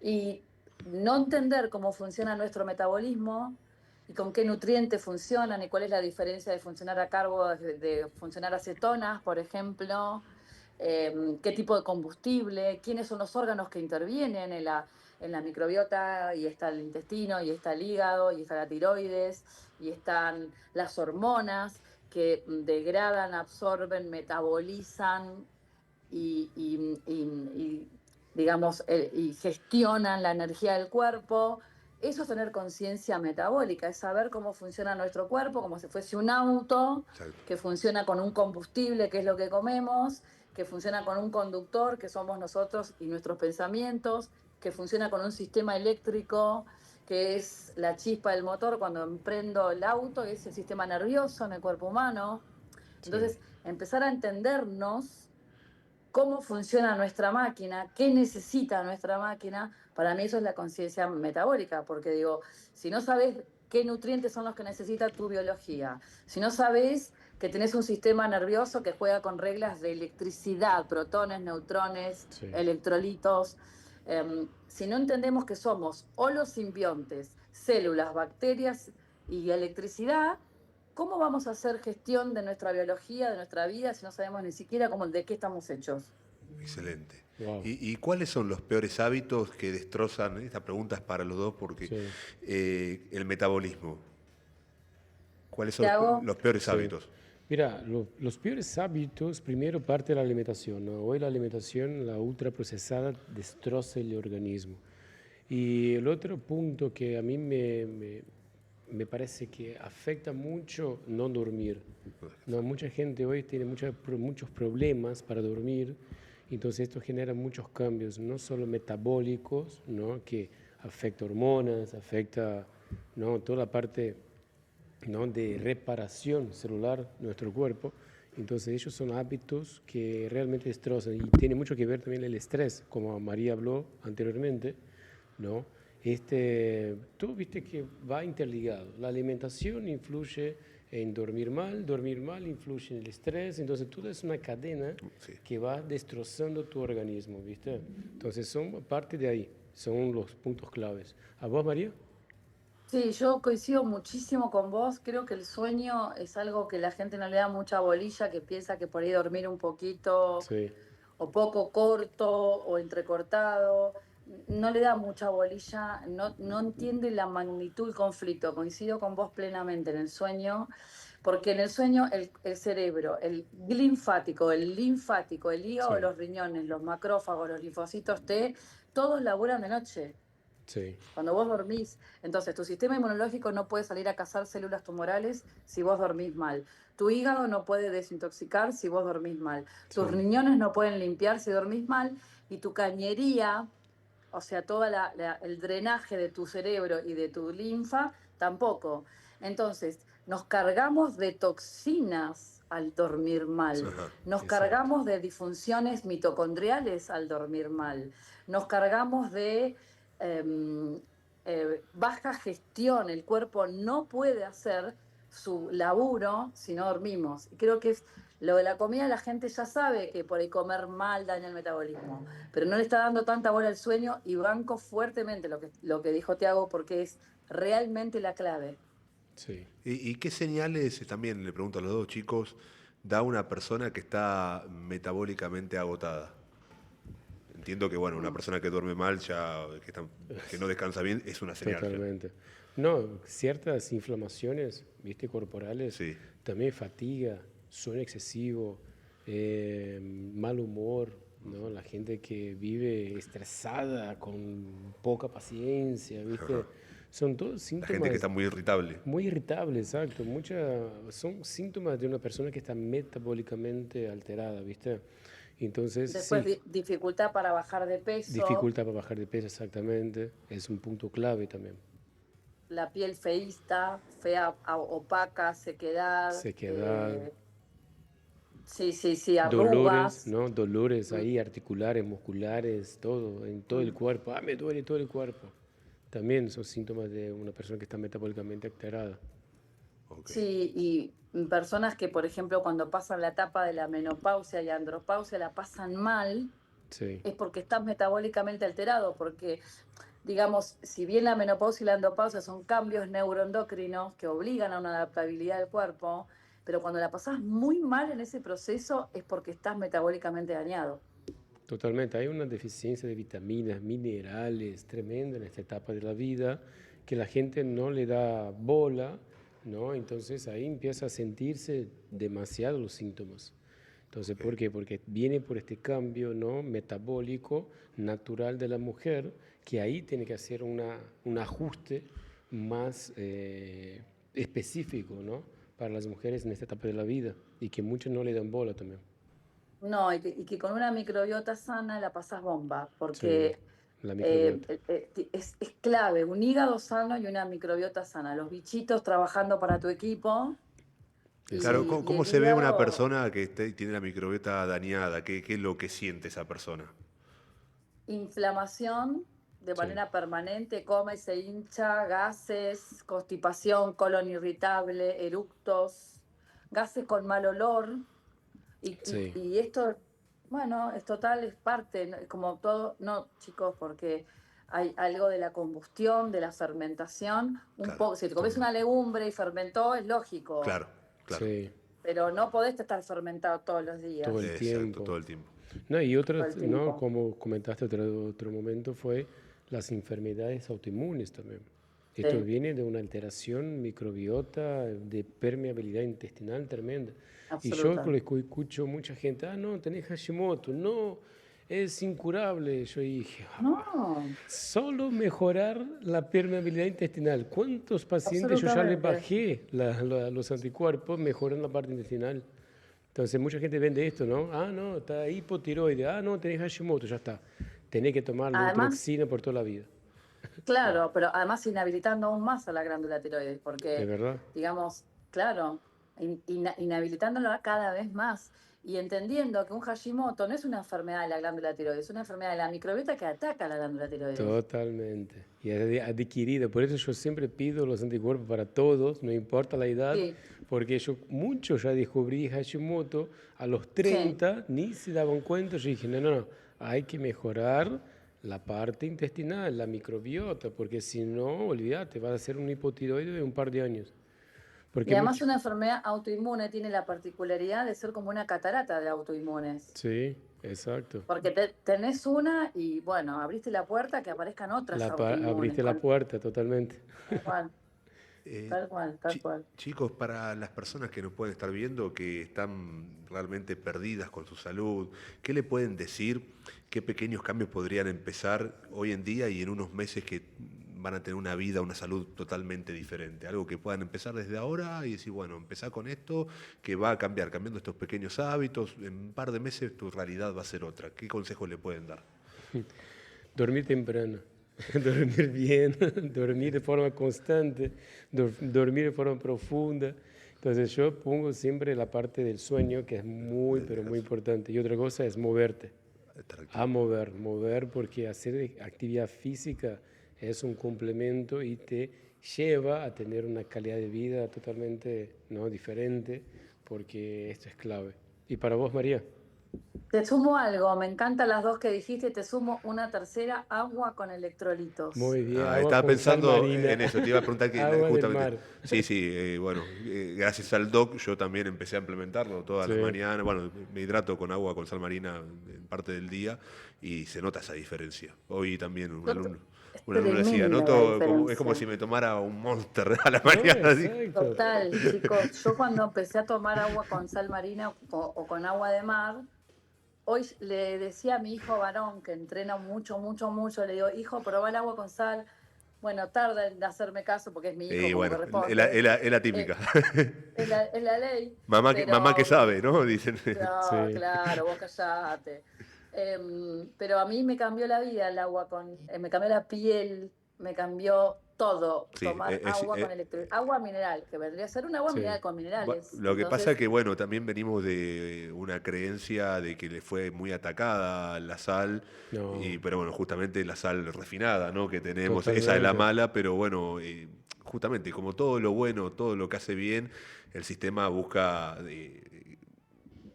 Y no entender cómo funciona nuestro metabolismo y con qué nutrientes funcionan y cuál es la diferencia de funcionar a carbo de funcionar acetonas, por ejemplo, qué tipo de combustible, quiénes son los órganos que intervienen en la microbiota, y está el intestino, y está el hígado, y está la tiroides, y están las hormonas que degradan, absorben, metabolizan y, digamos, y gestionan la energía del cuerpo. Eso es tener conciencia metabólica, es saber cómo funciona nuestro cuerpo, como si fuese un auto Exacto. que funciona con un combustible, que es lo que comemos, que funciona con un conductor, que somos nosotros y nuestros pensamientos, que funciona con un sistema eléctrico, que es la chispa del motor cuando emprendo el auto, es el sistema nervioso en el cuerpo humano. Sí. Entonces, empezar a entendernos cómo funciona nuestra máquina, qué necesita nuestra máquina, para mí eso es la conciencia metabólica, porque digo, si no sabes qué nutrientes son los que necesita tu biología, si no sabes que tenés un sistema nervioso que juega con reglas de electricidad, protones, neutrones, Sí. electrolitos, si no entendemos que somos o los simbiontes, células, bacterias y electricidad, ¿cómo vamos a hacer gestión de nuestra biología, de nuestra vida, si no sabemos ni siquiera de qué estamos hechos? Excelente. Wow. ¿Y cuáles son los peores hábitos que destrozan? Esta pregunta es para los dos porque Sí. el metabolismo. ¿Cuáles ¿Qué son hago? los peores Sí. hábitos? Mira, los peores hábitos, primero parte de la alimentación, ¿no? Hoy la alimentación, la ultraprocesada, destroza el organismo. Y el otro punto que a mí me parece que afecta mucho no dormir. No, mucha gente hoy tiene muchos problemas para dormir, entonces esto genera muchos cambios, no solo metabólicos, ¿no? Que afecta hormonas, afecta, ¿no? Toda la parte, ¿no? De reparación celular de nuestro cuerpo. Entonces ellos son hábitos que realmente destrozan y tiene mucho que ver también el estrés, como María habló anteriormente, ¿no? Tú viste que va interligado. La alimentación influye en dormir mal influye en el estrés, entonces todo es una cadena Sí. que va destrozando tu organismo, ¿viste? Entonces son parte de ahí, son los puntos claves. ¿A vos, María? Sí, yo coincido muchísimo con vos. Creo que el sueño es algo que la gente no le da mucha bolilla, que piensa que por ahí dormir un poquito Sí, o poco corto o entrecortado, no le da mucha bolilla, no entiende la magnitud del conflicto. Coincido con vos plenamente en el sueño, porque en el sueño el cerebro, el linfático, el hígado, sí, los riñones, los macrófagos, los linfocitos T, todos laburan de noche. sí, Cuando vos dormís, entonces tu sistema inmunológico no puede salir a cazar células tumorales si vos dormís mal. Tu hígado no puede desintoxicar si vos dormís mal. Tus sí, riñones no pueden limpiar si dormís mal. Y tu cañería, o sea, todo el drenaje de tu cerebro y de tu linfa, tampoco. Entonces, nos cargamos de toxinas al dormir mal. Ajá. Nos exacto. cargamos de disfunciones mitocondriales al dormir mal. Nos cargamos de eh, baja gestión. El cuerpo no puede hacer su laburo si no dormimos. Y creo que lo de la comida, la gente ya sabe que por ahí comer mal daña el metabolismo, pero no le está dando tanta bola al sueño y banco fuertemente lo que dijo Tiago porque es realmente la clave. Sí. ¿Y qué señales, también le pregunto a los dos chicos, da una persona que está metabólicamente agotada? Entiendo que, bueno, una Mm. persona que duerme mal, que no descansa bien, es una señal ya. Totalmente. No, ciertas inflamaciones, viste, corporales, Sí. también fatiga, sueño excesivo, mal humor, ¿no? La gente que vive estresada, con poca paciencia, viste, son todos La gente que está síntomas muy irritable. muy irritables, exacto. Son síntomas de una persona que está metabólicamente alterada, viste. Entonces, Después sí, dificultad para bajar de peso, dificultad para bajar de peso, exactamente, es un punto clave también. la piel feísta, fea, opaca, sequedad, Sequedad, sí, sí, sí, dolores, arrugas. ¿no? Dolores Mm. ahí, articulares, musculares, todo, en todo el Mm. cuerpo. Ah, me duele todo el cuerpo. También son síntomas de una persona que está metabólicamente alterada. Ok. Sí, y personas que, por ejemplo, cuando pasan la etapa de la menopausia y andropausia la pasan mal, Sí, es porque estás metabólicamente alterado, porque, digamos, si bien la menopausia y la andropausia son cambios neuroendocrinos que obligan a una adaptabilidad del cuerpo, pero cuando la pasás muy mal en ese proceso es porque estás metabólicamente dañado. totalmente. Hay una deficiencia de vitaminas, minerales tremenda en esta etapa de la vida que la gente no le da bola, ¿no? Entonces ahí empieza a sentirse demasiado los síntomas. Entonces, Ok. ¿por qué? Porque viene por este cambio, ¿no? Metabólico natural de la mujer, que ahí tiene que hacer un ajuste más específico, ¿no? Para las mujeres en esta etapa de la vida y que muchos no le dan bola también. No, y que con una microbiota sana la pasás bomba, Sí, porque la microbiota. es clave, un hígado sano y una microbiota sana. Los bichitos trabajando para tu equipo Claro, Exacto. y ¿cómo el se ve una hígado, persona que tiene la microbiota dañada? ¿Qué es lo que siente esa persona? inflamación de Sí, manera permanente, come, se hincha, gases, constipación, colon irritable, eructos, gases con mal olor. Y, y, sí, y esto, bueno, es total, es parte, ¿no? Como todo, no, chicos, porque hay algo de la combustión, de la fermentación. Claro. Si te comes una legumbre y fermentó, es lógico. Claro, claro. Sí, Pero no podés estar fermentado todos los días. todo el Exacto, tiempo. todo el tiempo. No, y Todo otras, el ¿no? tiempo. Como comentaste otro momento, fue las enfermedades autoinmunes también. Esto Sí, viene de una alteración microbiota, de permeabilidad intestinal tremenda. Y yo absoluta. escucho mucha gente, no, tenés Hashimoto, no, es incurable. Yo dije, No, solo mejorar la permeabilidad intestinal. ¿Cuántos pacientes yo ya le absolutamente. bajé los anticuerpos mejorando la parte intestinal? Entonces mucha gente vende esto, ¿no? No, está hipotiroide, no, tenés Hashimoto, ya está. Tenés que tomar Además, leutroxina por toda la vida. claro, pero además inhabilitando aún más a la glándula tiroides, ¿De porque, verdad? digamos, claro, inhabilitándola cada vez más y entendiendo que un Hashimoto no es una enfermedad de la glándula tiroides, es una enfermedad de la microbiota que ataca a la glándula tiroides. Totalmente. Y es adquirido. Por eso yo siempre pido los anticuerpos para todos, no importa la edad, Sí, porque mucho ya descubrí Hashimoto a los sí. 30, ni se daban cuenta. Yo dije, no, no, no, hay que mejorar la parte intestinal, la microbiota, porque si no, olvídate, vas a ser un hipotiroide de un par de años. Y Porque además mucho... una enfermedad autoinmune tiene la particularidad de ser como una catarata de autoinmunes. Sí, exacto. Porque tenés una y bueno, abriste la puerta que aparezcan otras autoinmunes. Abriste la puerta totalmente. Tal cual, Eh, tal cual, tal cual. Chicos, para las personas que nos pueden estar viendo, que están realmente perdidas con su salud, ¿qué le pueden decir? ¿Qué pequeños cambios podrían empezar hoy en día y en unos meses que van a tener una vida, una salud totalmente diferente? Algo que puedan empezar desde ahora y decir, bueno, empezá con esto, que va a cambiar, cambiando estos pequeños hábitos, en un par de meses tu realidad va a ser otra. ¿Qué consejos le pueden dar? Dormir temprano, dormir bien, dormir de forma constante, dormir de forma profunda. Entonces yo pongo siempre la parte del sueño, que es muy, pero muy importante. Y otra cosa es moverte. Estar A activo. mover, porque hacer actividad física es un complemento y te lleva a tener una calidad de vida totalmente, ¿no?, diferente, porque esto es clave. ¿Y para vos, María? Te sumo algo, me encantan las dos que dijiste, te sumo una tercera, agua con electrolitos. Muy bien, agua Estaba con sal pensando marina, en eso, te iba a preguntar que agua del justamente, mar. sí, sí, bueno, gracias al doc yo también empecé a implementarlo todas las Sí, mañanas, bueno, me hidrato con agua con sal marina en parte del día y se nota esa diferencia. Hoy también Es un alumno decía, tremenda la noto es como diferencia. si me tomara un Monster a la no, mañana. exacto. Total, chicos, yo cuando empecé a tomar agua con sal marina o con agua de mar, hoy le decía a mi hijo varón que entrena mucho, mucho, mucho, le digo, hijo, probá el agua con sal. Bueno, tarda en hacerme caso porque es mi hijo Y como bueno, es la, corresponde. es la típica. Eh, es la ley, Mamá que pero sabe, ¿no? Dicen. no, Sí, claro, vos callate. Pero a mí me cambió la vida el agua me cambió la piel, me cambió todo. Sí, Tomar agua con agua mineral, que vendría a ser un agua sí, mineral con minerales. Lo que pasa es Entonces, que, bueno, también venimos de una creencia de que le fue muy atacada la sal, no, pero bueno, justamente la sal refinada, ¿no? Que tenemos, esa es la totalmente. mala, pero bueno, justamente como todo lo bueno, todo lo que hace bien, el sistema busca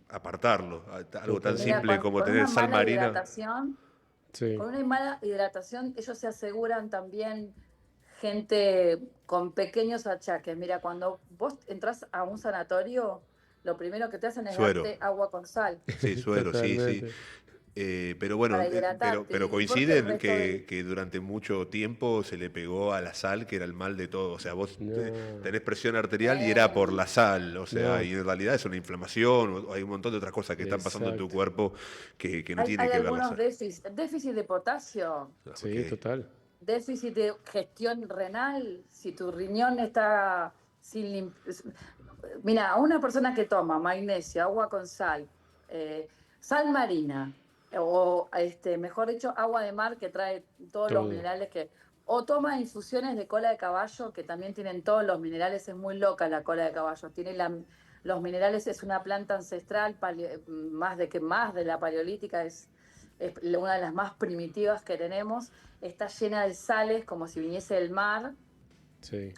apartarlo. Algo tan mira, Totalmente. simple como con tener una sal mala marina. hidratación, Sí, con una mala hidratación, ellos se aseguran también gente con pequeños achaques. Mira, cuando vos entras a un sanatorio, lo primero que te hacen es Suero, darte agua con sal sí, suero, sí, sí. totalmente. Pero bueno, para hidratarte. pero ¿Y por qué el coinciden resto del...? que durante mucho tiempo se le pegó a la sal, que era el mal de todo. O sea, vos No, tenés presión arterial y era por Eh, la sal. O sea, no, y en realidad es una inflamación, o hay un montón de otras cosas que están pasando en tu exacto. cuerpo que no tiene hay que ver la algunos sal. déficit de potasio, Ok, Sí, total. déficit de gestión renal, si tu riñón está sin Mira, a una persona que toma magnesio, agua con sal, sal marina, o mejor dicho, agua de mar que trae todos los Todo. minerales o toma infusiones de cola de caballo que también tienen todos los minerales, es muy loca la cola de caballo, tiene los minerales, es una planta ancestral, más de la paleolítica, es una de las más primitivas que tenemos, está llena de sales como si viniese del mar Sí,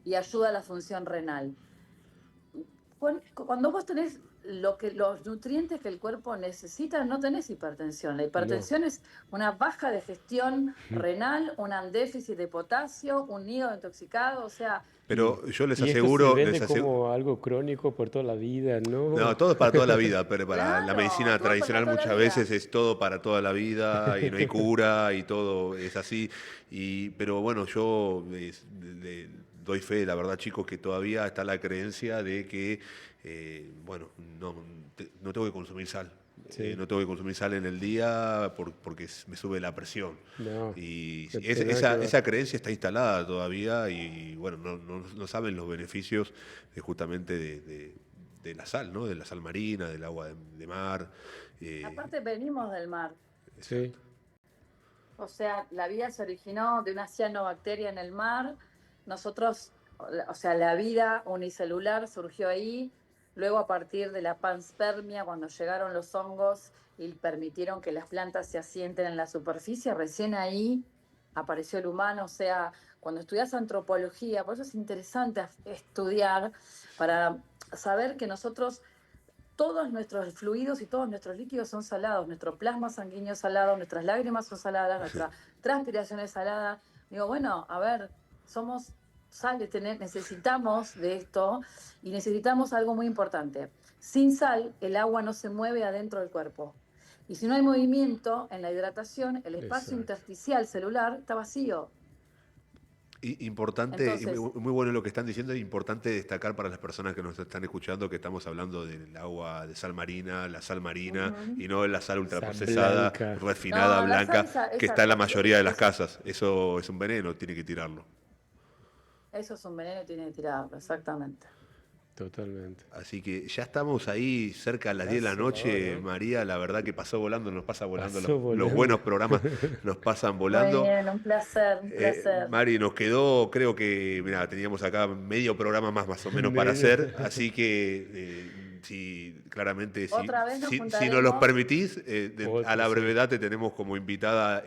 y ayuda a la función renal. Cuando vos tenés los nutrientes que el cuerpo necesita, no tenés hipertensión. La hipertensión es una baja de gestión renal, un déficit de potasio, un hígado intoxicado, o sea... Pero yo les y aseguro... Esto se vende como algo crónico por toda la vida, ¿no? No, todo es para toda la vida, pero para Claro, la medicina todo tradicional para toda muchas la vida. veces es todo para toda la vida y no hay cura y todo es así. Pero bueno, yo doy fe, la verdad, chicos, que todavía está la creencia de que, bueno, no tengo que consumir sal. Sí. No tengo que consumir sal en el día porque me sube la presión. No, Y que esa creencia está instalada todavía y bueno, no saben los beneficios justamente de la sal, ¿no? De la sal marina, del agua de mar. Aparte venimos del mar. Sí. O sea, la vida se originó de una cianobacteria en el mar. Nosotros, o sea, la vida unicelular surgió ahí. Luego, a partir de la panspermia, cuando llegaron los hongos y permitieron que las plantas se asienten en la superficie, recién ahí apareció el humano. O sea, cuando estudias antropología, por eso es interesante estudiar para saber que nosotros, todos nuestros fluidos y todos nuestros líquidos son salados, nuestro plasma sanguíneo es salado, nuestras lágrimas son saladas, nuestra transpiración es salada. Digo, bueno, a ver, somos sal, necesitamos de esto y necesitamos algo muy importante. Sin sal, el agua no se mueve adentro del cuerpo. Y si no hay movimiento en la hidratación, el espacio intersticial celular está vacío. Importante, Entonces, muy bueno lo que están diciendo, es importante destacar para las personas que nos están escuchando que estamos hablando del agua de sal marina, la sal marina, y no de la sal ultraprocesada, refinada, no, blanca, que está en la mayoría de las esa, casas. Eso es un veneno, tiene que tirarlo. eso es un veneno y tiene que tirarlo, exactamente. Totalmente. Así que ya estamos ahí cerca a las 10 de la noche, María. La verdad que pasó volando, nos pasa volando. Los buenos programas nos pasan volando. Muy bien, un placer, un placer. Mari, nos quedó, creo que, mira, teníamos acá medio programa más o menos para hacer. Así que, claramente, si nos los permitís, a la brevedad te tenemos como invitada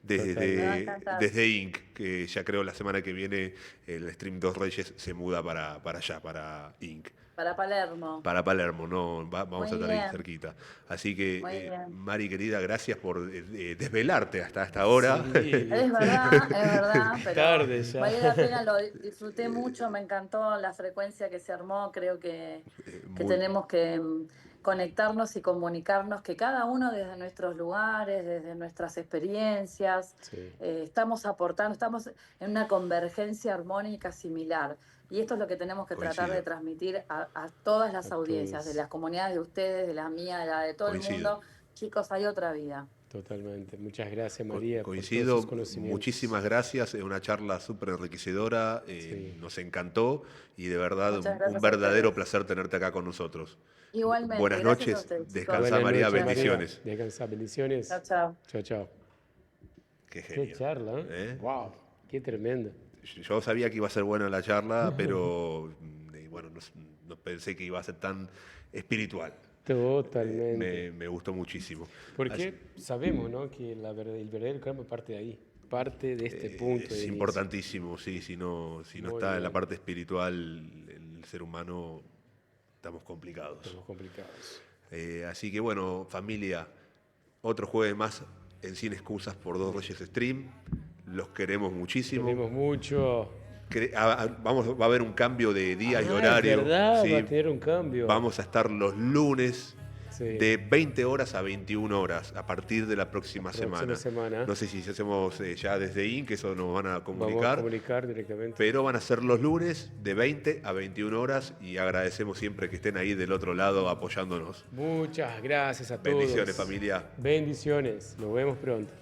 desde Inc., que ya creo la semana que viene el Stream Dos Reyes se muda para allá, para Inc. Para Palermo. Para Palermo, vamos a estar ahí cerquita. Así que, Mari, querida, gracias por desvelarte hasta esta hora. Sí. Es verdad, pero tarde ya. Vale la pena, lo disfruté mucho, me encantó la frecuencia que se armó, creo que tenemos que conectarnos y comunicarnos, que cada uno desde nuestros lugares, desde nuestras experiencias, estamos aportando, estamos en una convergencia armónica similar. Y esto es lo que tenemos que tratar de transmitir a todas las audiencias, de las comunidades de ustedes, de la mía, de todo el mundo. Chicos, hay otra vida. Totalmente. Muchas gracias, María. Coincido, por todos sus conocimientos. Muchísimas gracias. Es una charla súper enriquecedora. Nos encantó y de verdad un verdadero placer tenerte acá con nosotros. Igualmente. Buenas noches. Descansa, María. Bendiciones. Descansa, bendiciones. Chao, chao. Chao, chao. Qué genial. Qué charla, ¿eh? Wow, qué tremenda. Yo sabía que iba a ser buena la charla, pero bueno, no pensé que iba a ser tan espiritual. Totalmente. Me gustó muchísimo. Porque sabemos, ¿no?, que el verdadero cambio parte de ahí, parte de este punto. Es importantísimo, sí. Si no está en la parte espiritual, el ser humano, estamos complicados. Así que bueno, familia, otro jueves más en Sin Excusas por Dos Reyes Stream. Los queremos muchísimo. Queremos mucho. Va a haber un cambio de día y horario. Es verdad, va a tener un cambio. Vamos a estar los lunes de 20 horas a 21 horas a partir de la próxima semana. No sé si hacemos ya desde INC, eso nos van a comunicar. Vamos a comunicar directamente. Pero van a ser los lunes de 20 a 21 horas y agradecemos siempre que estén ahí del otro lado apoyándonos. Muchas gracias a todos. Bendiciones, familia. Bendiciones. Nos vemos pronto.